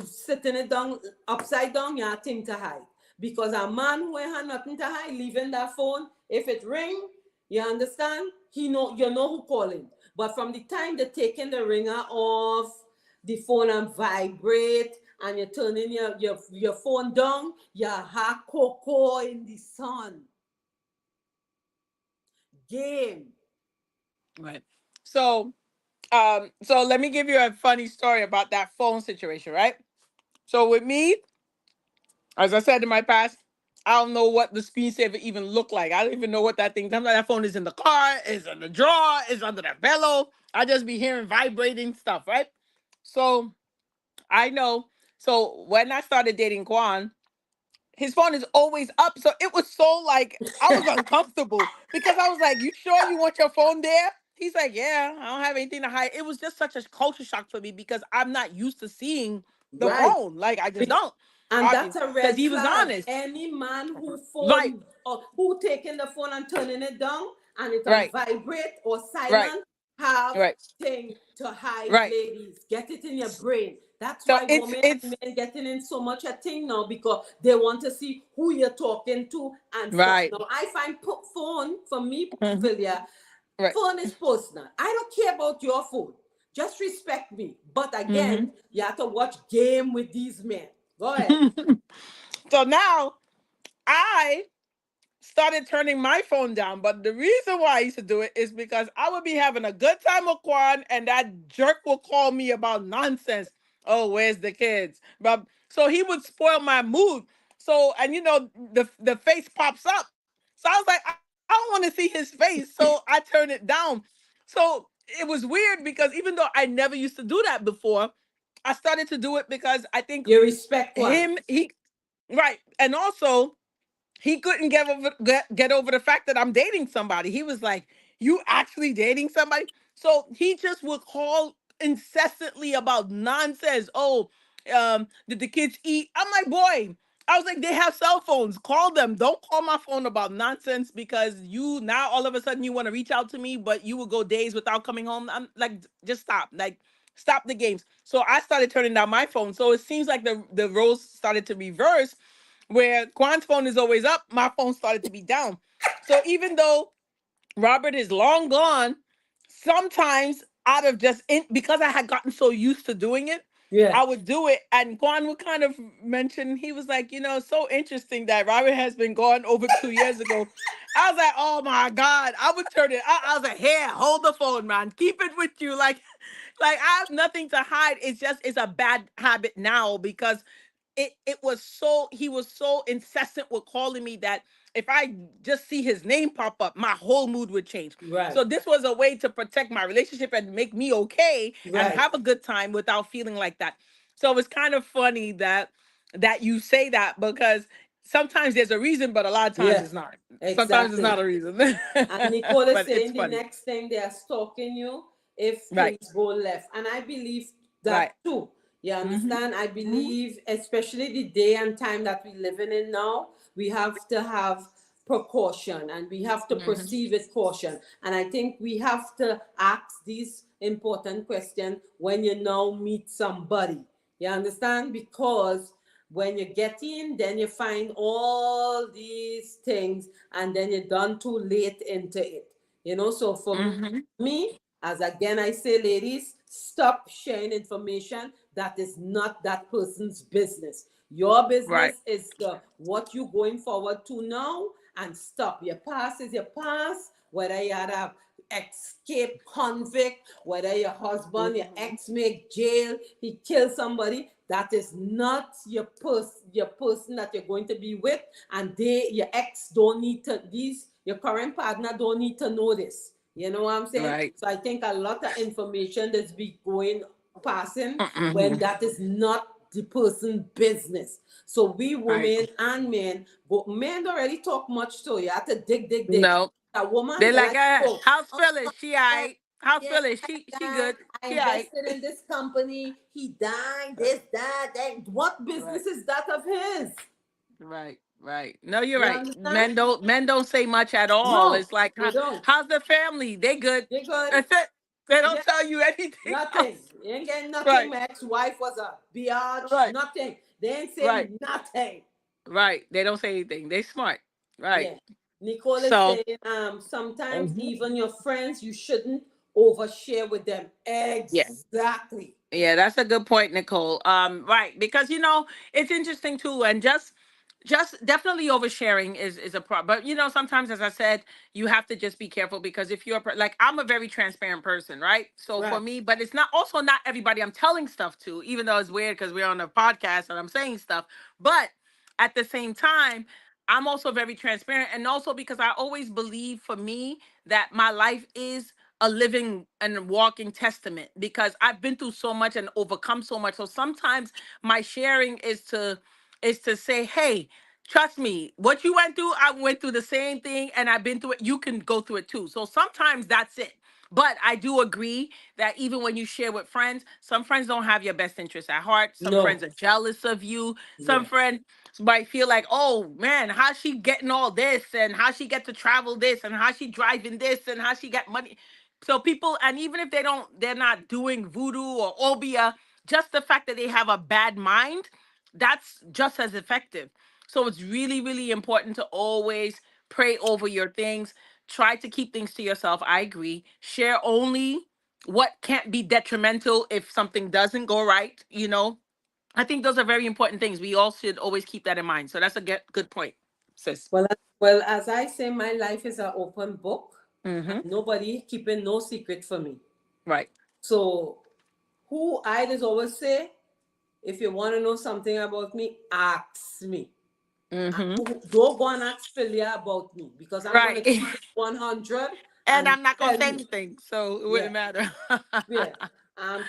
sitting it down upside down, you have thing to hide. Because a man who ain't had nothing to hide, leaving that phone, if it ring, you understand? He know you know who calling. But from the time they taking the ringer off, the phone and vibrate, and you're turning your phone down, you're hot cocoa in the sun. Game. Right. So, so let me give you a funny story about that phone situation, right? So with me, as I said in my past, I don't know what the screensaver even looked like. I don't even know what that thing. Sometimes that phone is in the car, is in the drawer, is under the pillow. I just be hearing vibrating stuff, right? So I know. So when I started dating Quan, his phone is always up. So it was so like I was uncomfortable because I was like, "You sure you want your phone there?" He's like, "Yeah, I don't have anything to hide." It was just such a culture shock for me because I'm not used to seeing the Right. phone. Like I just don't, And that's obviously, a because red he was flag. honest. Any man who Right, phone or who taking the phone and turning it down and it on right, vibrate or right, silent have right, thing to hide, right. ladies. Get it in your brain. That's So why it's women it's and men getting in so much a thing now because they want to see who you're talking to and stuff. right, Now I find phone for me, mhm, Philia, right. phone is personal. I don't care about your phone. Just respect me. But Hmm. again, you have to watch game with these men. Go ahead. So now I started turning my phone down. But the reason why I used to do it is because I would be having a good time with Quan, and that jerk would call me about nonsense. Oh, where's the kids? But so he would spoil my mood. So and the face pops up. So I was like, I don't want to see his face. So I turn it down. So it was weird because even though I never used to do that before, I started to do it because I think You respect one. him he right, and also he couldn't get over the fact that I'm dating somebody. He was like, "You actually dating somebody?" So he just would call incessantly about nonsense. Oh, did the kids eat? I'm like, boy. I was like, they have cell phones. Call them. Don't call my phone about nonsense because you now all of a sudden you want to reach out to me, but you will go days without coming home. I'm like, just stop. Like, stop the games. So I started turning down my phone. So it seems like the roles started to reverse where Quan's phone is always up, my phone started to be down. So even though Robert is long gone, sometimes out of because I had gotten so used to doing it, Yeah. I would do it. And Quan would kind of mention, he was like, so interesting that Robert has been gone over 2 years ago. I was like, oh my God. I would turn it. I was like, here, hold the phone, man. Keep it with you. Like I have nothing to hide. It's a bad habit now because it was so he was so incessant with calling me that if I just see his name pop up, my whole mood would change. Right. So this was a way to protect my relationship and make me okay and Right. have a good time without feeling like that. So it's kind of funny that you say that because sometimes there's a reason, but a lot of times Yeah. it's not. Sometimes it's Exactly. not a reason. And Nicole is But it's saying the funny. next thing they are stalking you if Right. things go left. And I believe Right. that too. You Mm-hmm. understand? I Mm-hmm. believe, especially the day and time that we're living in now, we have to have precaution and we have to Mm-hmm. proceed with caution. And I think we have to ask these important questions when you now meet somebody. You understand? Because when you get in, then you find all these things and then you're done too late into it. So for Mm-hmm. me, as again I say, ladies, stop sharing information that is not that person's business. Your Right. business is what you're going forward to now, and stop. Your past is your past, whether you had a escape convict, whether your husband, your ex make jail, he killed somebody. That is not your person that you're going to be with, and your ex don't need to your current partner don't need to know this. You know what I'm saying? Right. So I think a lot of information that's be going passing when Mm-hmm. that is not the person business. So we Right. women and men, men don't really talk much, so you have to dig. No. A woman, They're they like, like, oh, how's oh Phyllis? She yeah, aight. How's yeah, Phyllis? She guy, good. I She aight. invested in this company, he died, this, that. What Right. business is that of his? Right, right. No, you're You right. understand? Men don't say much at all. No, It's like, they don't. how's the family? They good. They good. That's it. They don't Yeah, tell you anything nothing. else. You ain't getting nothing. Right, My ex-wife was a biatch. right, Nothing. They ain't right, saying nothing. right. They don't say anything. They smart. Right. Yeah. Nicole is So, saying, sometimes mhm. even your friends, you shouldn't overshare with them. Yeah. Exactly. Yeah, that's a good point, Nicole. Right, because it's interesting too, and just definitely oversharing is a problem. But sometimes, as I said, you have to just be careful because if you're like I'm a very transparent person, right? So for Right. me, but it's not everybody I'm telling stuff to, even though it's weird because we're on a podcast and I'm saying stuff. But at the same time, I'm also very transparent, and also because I always believe for me that my life is a living and walking testament because I've been through so much and overcome so much. So sometimes my sharing is to say, hey, trust me, what you went through, I went through the same thing and I've been through it. You can go through it too. So sometimes that's it. But I do agree that even when you share with friends, some friends don't have your best interests at heart. Some No. friends are jealous of you. Some Yeah. friends might feel like, oh man, how she getting all this and how she get to travel this and how she driving this and how she got money. So people, and even if they're not doing voodoo or obia, just the fact that they have a bad mind, that's just as effective. So it's really, really important to always pray over your things. Try to keep things to yourself. I agree. Share only what can't be detrimental if something doesn't go right. I think those are very important things. We all should always keep that in mind. So that's a good point, sis. Well, as I say, my life is an open book, and Mm-hmm. nobody keeping no secret for me. Right. So, who I just always say, if you want to know something about me, ask me. Mm-hmm. Don't go and ask Philia about me because I'm going to Right. keep it 100 And and I'm not gonna tell say you. anything, so it Yeah, wouldn't matter. yeah.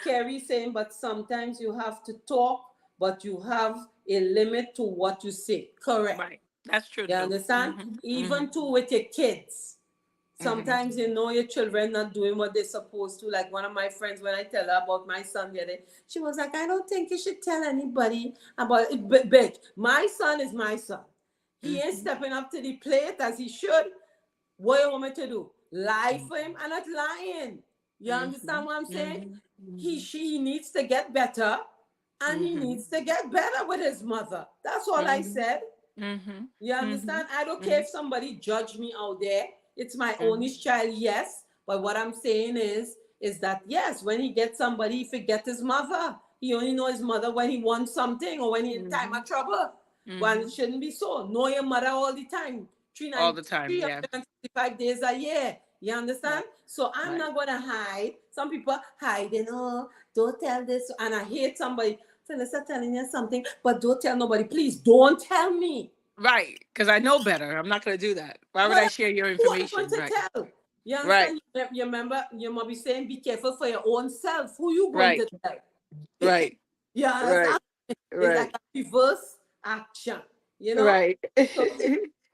Carrie saying, but sometimes you have to talk, but you have a limit to what you say. Correct. Right. That's true You too. understand? Mm-hmm. Even Mm-hmm. too with your kids. Mm-hmm. Sometimes you know your children not doing what they're supposed to. Like one of my friends, when I tell her about my son the other day, she was like, I don't think you should tell anybody about it. But my son is my son. He ain't Mm-hmm. stepping up to the plate as he should. What you want me to do? Lie for him? I'm not lying. You Mm-hmm. understand what I'm saying? Mm-hmm. She needs to get better, and he Mm-hmm. needs to get better with his mother. That's all I Mm-hmm. said. Mm-hmm. You Mm-hmm. understand? I don't care Mm-hmm. if somebody judge me out there. It's my Mm-hmm. only child, yes. But what I'm saying is that yes, when he gets somebody, he forget his mother. He only know his mother when he wants something or when he in time Mm-hmm. of trouble. Well, Mm-hmm. it shouldn't be so. Know your mother all the time. All the time, yeah. 365 days a year. You understand? Right. So I'm Right. not gonna hide. Some people hiding, oh, don't tell this. And I hate somebody. Phyllis, I'm telling you something, but don't tell nobody. Please don't tell me. Right. Because I know better. I'm not gonna do that. Why would I Well, share your who are you going information? to Right. tell? You Right. understand? You remember your mom be saying, be careful for your own self. Who you going Right. to tell? Right. You Right. understand? It's like Right. a reverse action, you know? Right. So,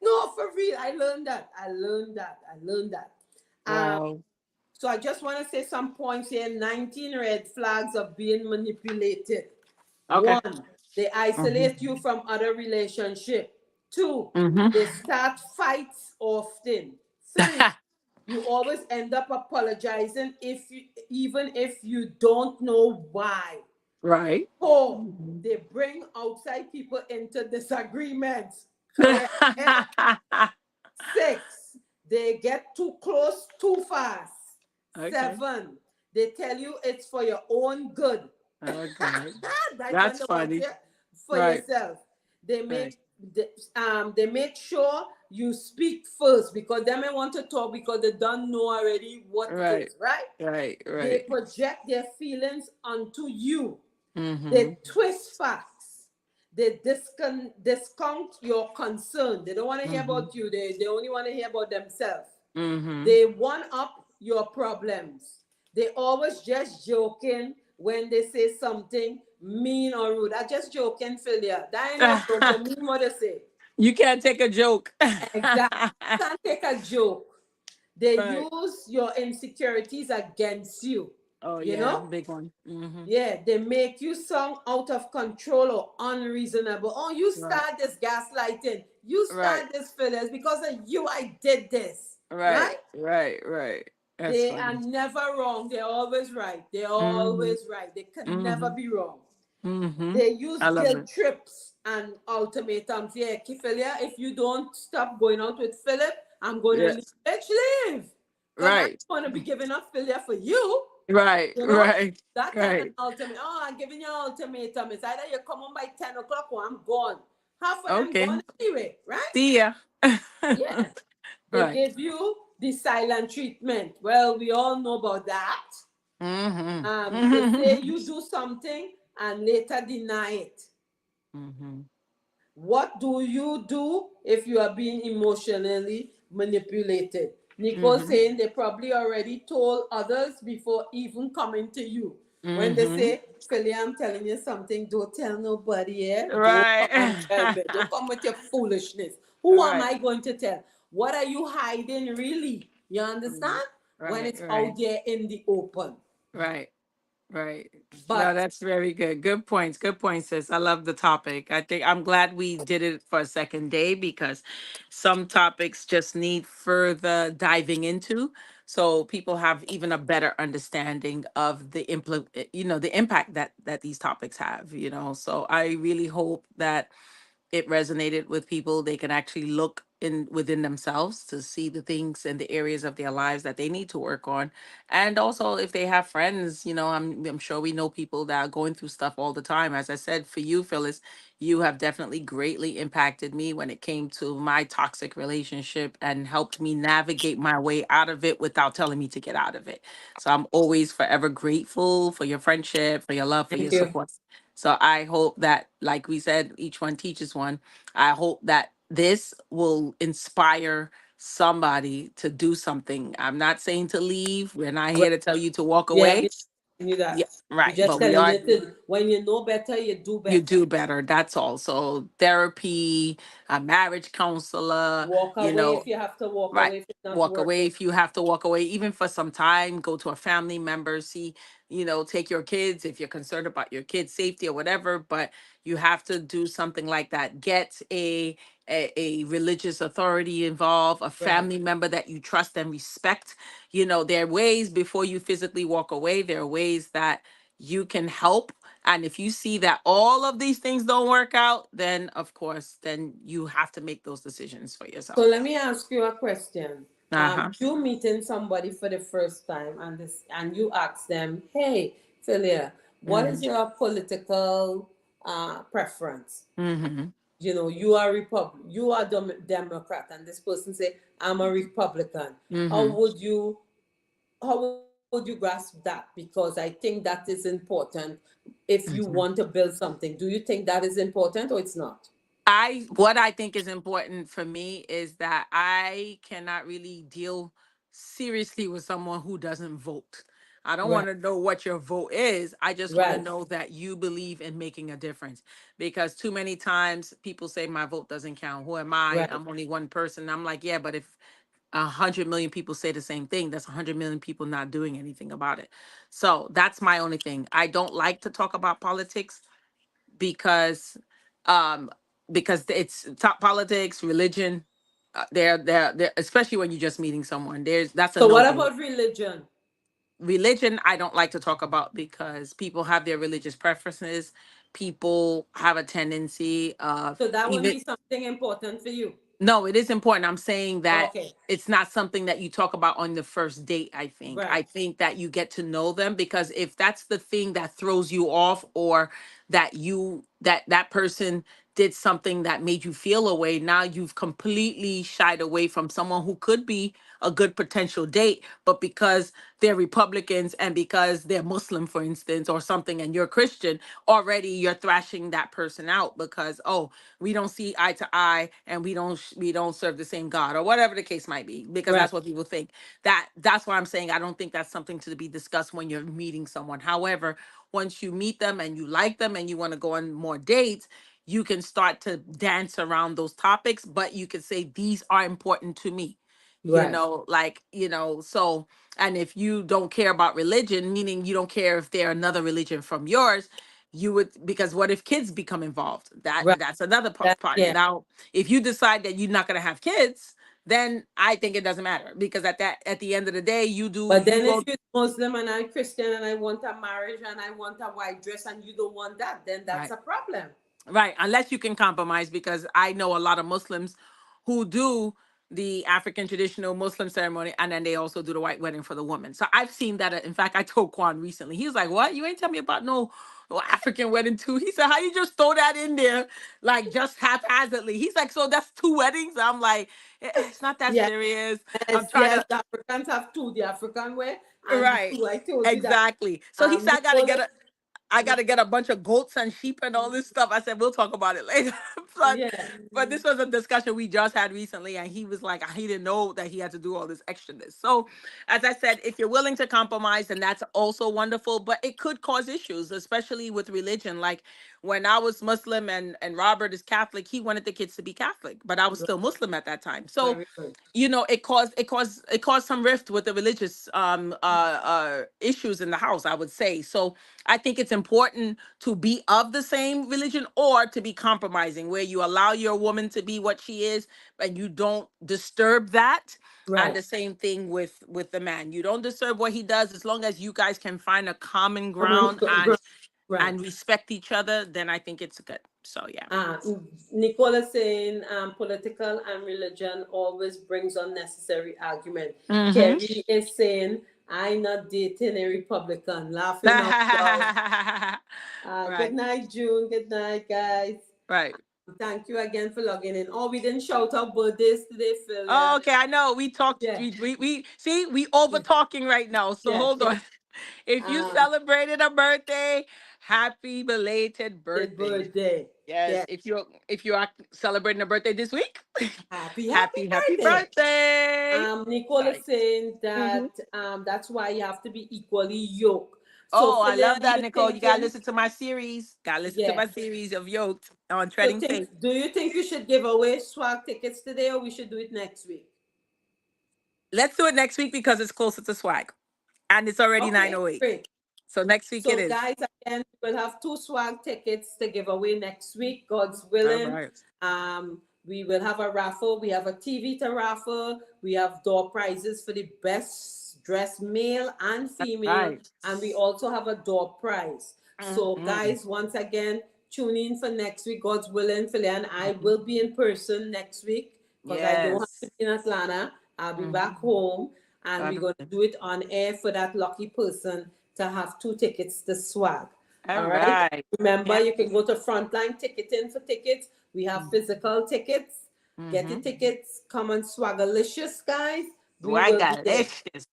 no, for real, I learned that. I learned that. Um, Wow. so I just want to say some points here. 19 red flags of being manipulated. Okay. One, they Mm-hmm. isolate you from other relationship. Two, Mm-hmm. they start fights often. Three, you always end up apologizing even if you don't know why. Right. Four, Mhm. they bring outside people into disagreements. Correct. Six, they get too close too fast. Okay. Seven, they tell you it's for your own good. Oh God. That's when That's they want funny. you for Right. yourself. They Right. they make sure you speak first because they may want to talk because they don't know already what it Right. is, right? Right. They Right. project their feelings onto you. Mm-hmm. They twist facts. They discount your concern. They don't want to hear Mm-hmm. about you. They only want to hear about themselves. Mm-hmm. They one up your problems. They always just joking when they say something mean or rude. I just joking, Philia. That ain't no joke. They mean what they say. You can't take a joke. Exactly. Can't take a joke. They Right. use your insecurities against you. Oh You yeah, know? big one. Mm-hmm. Yeah, they make you sound out of control or unreasonable. Oh, you Right. start this gaslighting. You Right. start this Phyllis. Because of you, I did this. Right. Right? Right. Right. That's They are funny. never wrong. They're always right. They're Mm-hmm. always right. They can never Mm-hmm. be wrong. Mm-hmm. They use I love guilt it. trips and ultimatums. Yeah, Kiphilia, if you don't stop going out with Philip, I'm going to Yeah. leave. Bitch, leave. Because I don't Right. want to be giving up Philia for you. Right. You know, Right. that kind of Right. ultimate. Oh, I'm giving you an ultimatum. It's either you come home by 10 o'clock or I'm gone. Half of them Okay. gone anyway, right? See ya. Yeah. They Right. give you the silent treatment. Well, we all know about that. Mm-hmm. They say Mm-hmm. you do something and later deny it. Mm-hmm. What do you do if you are being emotionally manipulated? Nicole Mm-hmm. saying they probably already told others before even coming to you. When they Mm-hmm. say, Philly, I'm telling you something, don't tell nobody, eh? Don't come and Right. tell me. Don't come with your foolishness. Who am Right. I going to tell? What are you hiding really? You Mm. understand? When Right. it's Right. out there in the open. Right. Right. No, But that's very good. Good points. Good points, sis. I love the topic. I think I'm glad we did it for a second day because some topics just need further diving into so people have even a better understanding of the impact that these topics have, you know. So I really hope that it resonated with people. They can actually look in within themselves to see the things and the areas of their lives that they need to work on. And also if they have friends, I'm sure we know people that are going through stuff all the time. As I said, for you, Phyllis, you have definitely greatly impacted me when it came to my toxic relationship and helped me navigate my way out of it without telling me to get out of it. So I'm always forever grateful for your friendship, for your love, for your thank you. support. So I hope that, like we said, each one teaches one. I hope that this will inspire somebody to do something. I'm not saying to leave. We're not here Right. to tell you to walk Yeah, away. we you Yeah, that. We right. just But we telling are, you to when you know better, you do you better. do better. That's all. So therapy, a marriage counselor, Walk you away know, if you have to walk right. away if it's not Walk away working. if you have to walk away, even for some time. Go to a family member, see, take your kids if you're concerned about your kids' safety or whatever. But you have to do something like that. Get a religious authority involved, a Right. family member that you trust and respect. There are ways before you physically walk away. There are ways that you can help. And if you see that all of these things don't work out, then of course, then you have to make those decisions for So yourself. let me ask you a question. Uh-huh. You meeting somebody for the first time and you ask them, hey, Philia, what is Mhm. your political preference? Mhm. You are you are Democrat, and this person say, I'm a Republican. How Mhm. would you how would you grasp that? Because I think that is important if you Mhm. want to build something. Do you think that is important or it's not? What I think is important for me is that I cannot really deal seriously with someone who doesn't vote. I don't Right, want to know what your vote is. I just want to right, know that you believe in making a difference. Because too many times people say my vote doesn't count. Who am I? right. I'm only one person. I'm like, yeah, but if 100 million people say the same thing, that's 100 million people not doing anything about it. So that's my only thing. I don't like to talk about politics because um it's top politics, religion. They're especially when you're just meeting someone. That's a So no what go. about religion? Religion I don't like to talk about because people have their religious preferences. People have a tendency of So that wouldn't even be something important for you. no, it is important. I'm saying that Okay. it's not something that you talk about on the first date, I think. I Right. think that you get to know them, because if that's the thing that throws you off, or that person did something that made you feel away, now you've completely shied away from someone who could be a good potential date, but because they're Republicans and because they're Muslim, for instance, or something, and you're Christian, already you're thrashing that person out because, oh, we don't see eye to eye, and we don't serve the same God, or whatever the case might be, because Right. that's what people think. That's why I'm saying I don't think that's something to be discussed when you're meeting someone. However, once you meet them and you like them and you want to go on more dates, you can start to dance around those topics, but you can say these are important to me, Right. like, so. And if you don't care about religion, meaning you don't care if they're another religion from yours, you would, because what if kids become involved? Right. That's another That, part. yeah. Now, if you decide that you're not going to have kids, then I think it doesn't matter, because at the end of the day, But you then if go. you're Muslim and I'm Christian and I want a marriage and I want a white dress and you don't want that, then that's Right. a problem. Right, unless you can compromise, because I know a lot of Muslims who do the African traditional Muslim ceremony, and then they also do the white wedding for the woman. So I've seen that. In fact, I told Quan recently. He was like, "What? You ain't tell me about no African wedding too?" He said, "How you just throw that in there, like just haphazardly?" He's like, "So that's two weddings?" I'm like, It's not that Yeah. serious. I'm Yes, trying yeah, to." the Africans have two, the African way and the Right, two I told you that. exactly. So he said, Nicola, I gotta get a bunch of goats and sheep and all this stuff. I said, we'll talk about it later. but yeah, but this was a discussion we just had recently, and he was like, he didn't know that he had to do all this extraness. So, as I said, if you're willing to compromise, then that's also wonderful. But it could cause issues, especially with religion. Like when I was Muslim and Robert is Catholic, he wanted the kids to be Catholic, but I was still Muslim at that time. So very good. it caused some rift with the religious issues in the house, I would say. So I think it's important to be of the same religion, or to be compromising, where you allow your woman to be what she is and you don't disturb that. And Right. the same thing with the man, you don't disturb what he does, as long as you guys can find a common I'm on ground and right. respect each other, then I think it's good. So yeah. Uh, Nicola saying political and religion always brings unnecessary argument. Mm-hmm. Kerry is saying, I not dating a Republican. Laughing out loud. Good Right, night, June. Good night, guys. right. Thank you again for logging in. Oh, we didn't shout out birthdays today, Phil. Yeah. Oh, okay, I know. We talked. Yeah. We see we over talking right now. So Yes. hold Yes. on. If you Um, celebrated a birthday, happy belated the birthday. birthday. Yes. Yes. If you are celebrating a birthday this week, Happy happy birthday. birthday. Nicole is Right. saying Hmm. that that's why you have to be equally yoked. So, Oh, I Philia, love that, you Nicole. You gotta thinking? listen to my series. Gotta listen to Yeah. my series of Yoked on So, Treading Faith. do you think you should give away swag tickets today, or we should do it next week? Let's do it next week because it's closer to swag. And it's already Okay, 9:08. great. So next week it So, is. guys, again, we'll have two swag tickets to give away next week, God's All willing. right. We will have a raffle. We have a TV to raffle. We have door prizes for the best dressed male and female, Right. and we also have a door prize. So, Mm-hmm. guys, once again, tune in for next week, God's willing. Philia and I Mhm. will be in person next week because I don't have to Yes. be in Atlanta. I'll be back Mhm. home, and God we're going to willing. do it on air for that lucky person to have two tickets to swag. All All right. right. Remember, Yeah. you can go to Frontline Ticketing for tickets. We have physical tickets. Get the Mm-hmm. tickets. Come on, Swagalicious, guys. We Why will be there. delicious.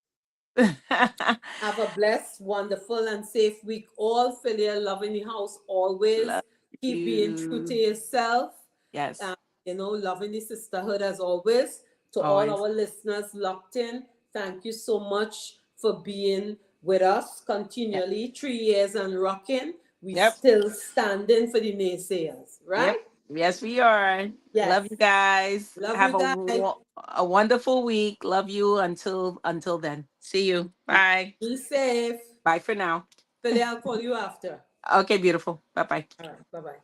Have a blessed, wonderful, and safe week. All Philia, loving the house always. Love Keep being true to you. yourself. Yes. Um, loving the sisterhood as always. To all Always. our listeners locked in, thank you so much for being with us Yep. continually. 3 years and rocking. We Yep. still standing for the naysayers, Yep. right? Yes, we are. Love Yes. you guys. Love you Have guys. a wonderful week. Love you until then. See you. Bye. Be safe. Bye for now. Philly, I'll call you after. Okay, beautiful. Bye bye. All right. Bye bye.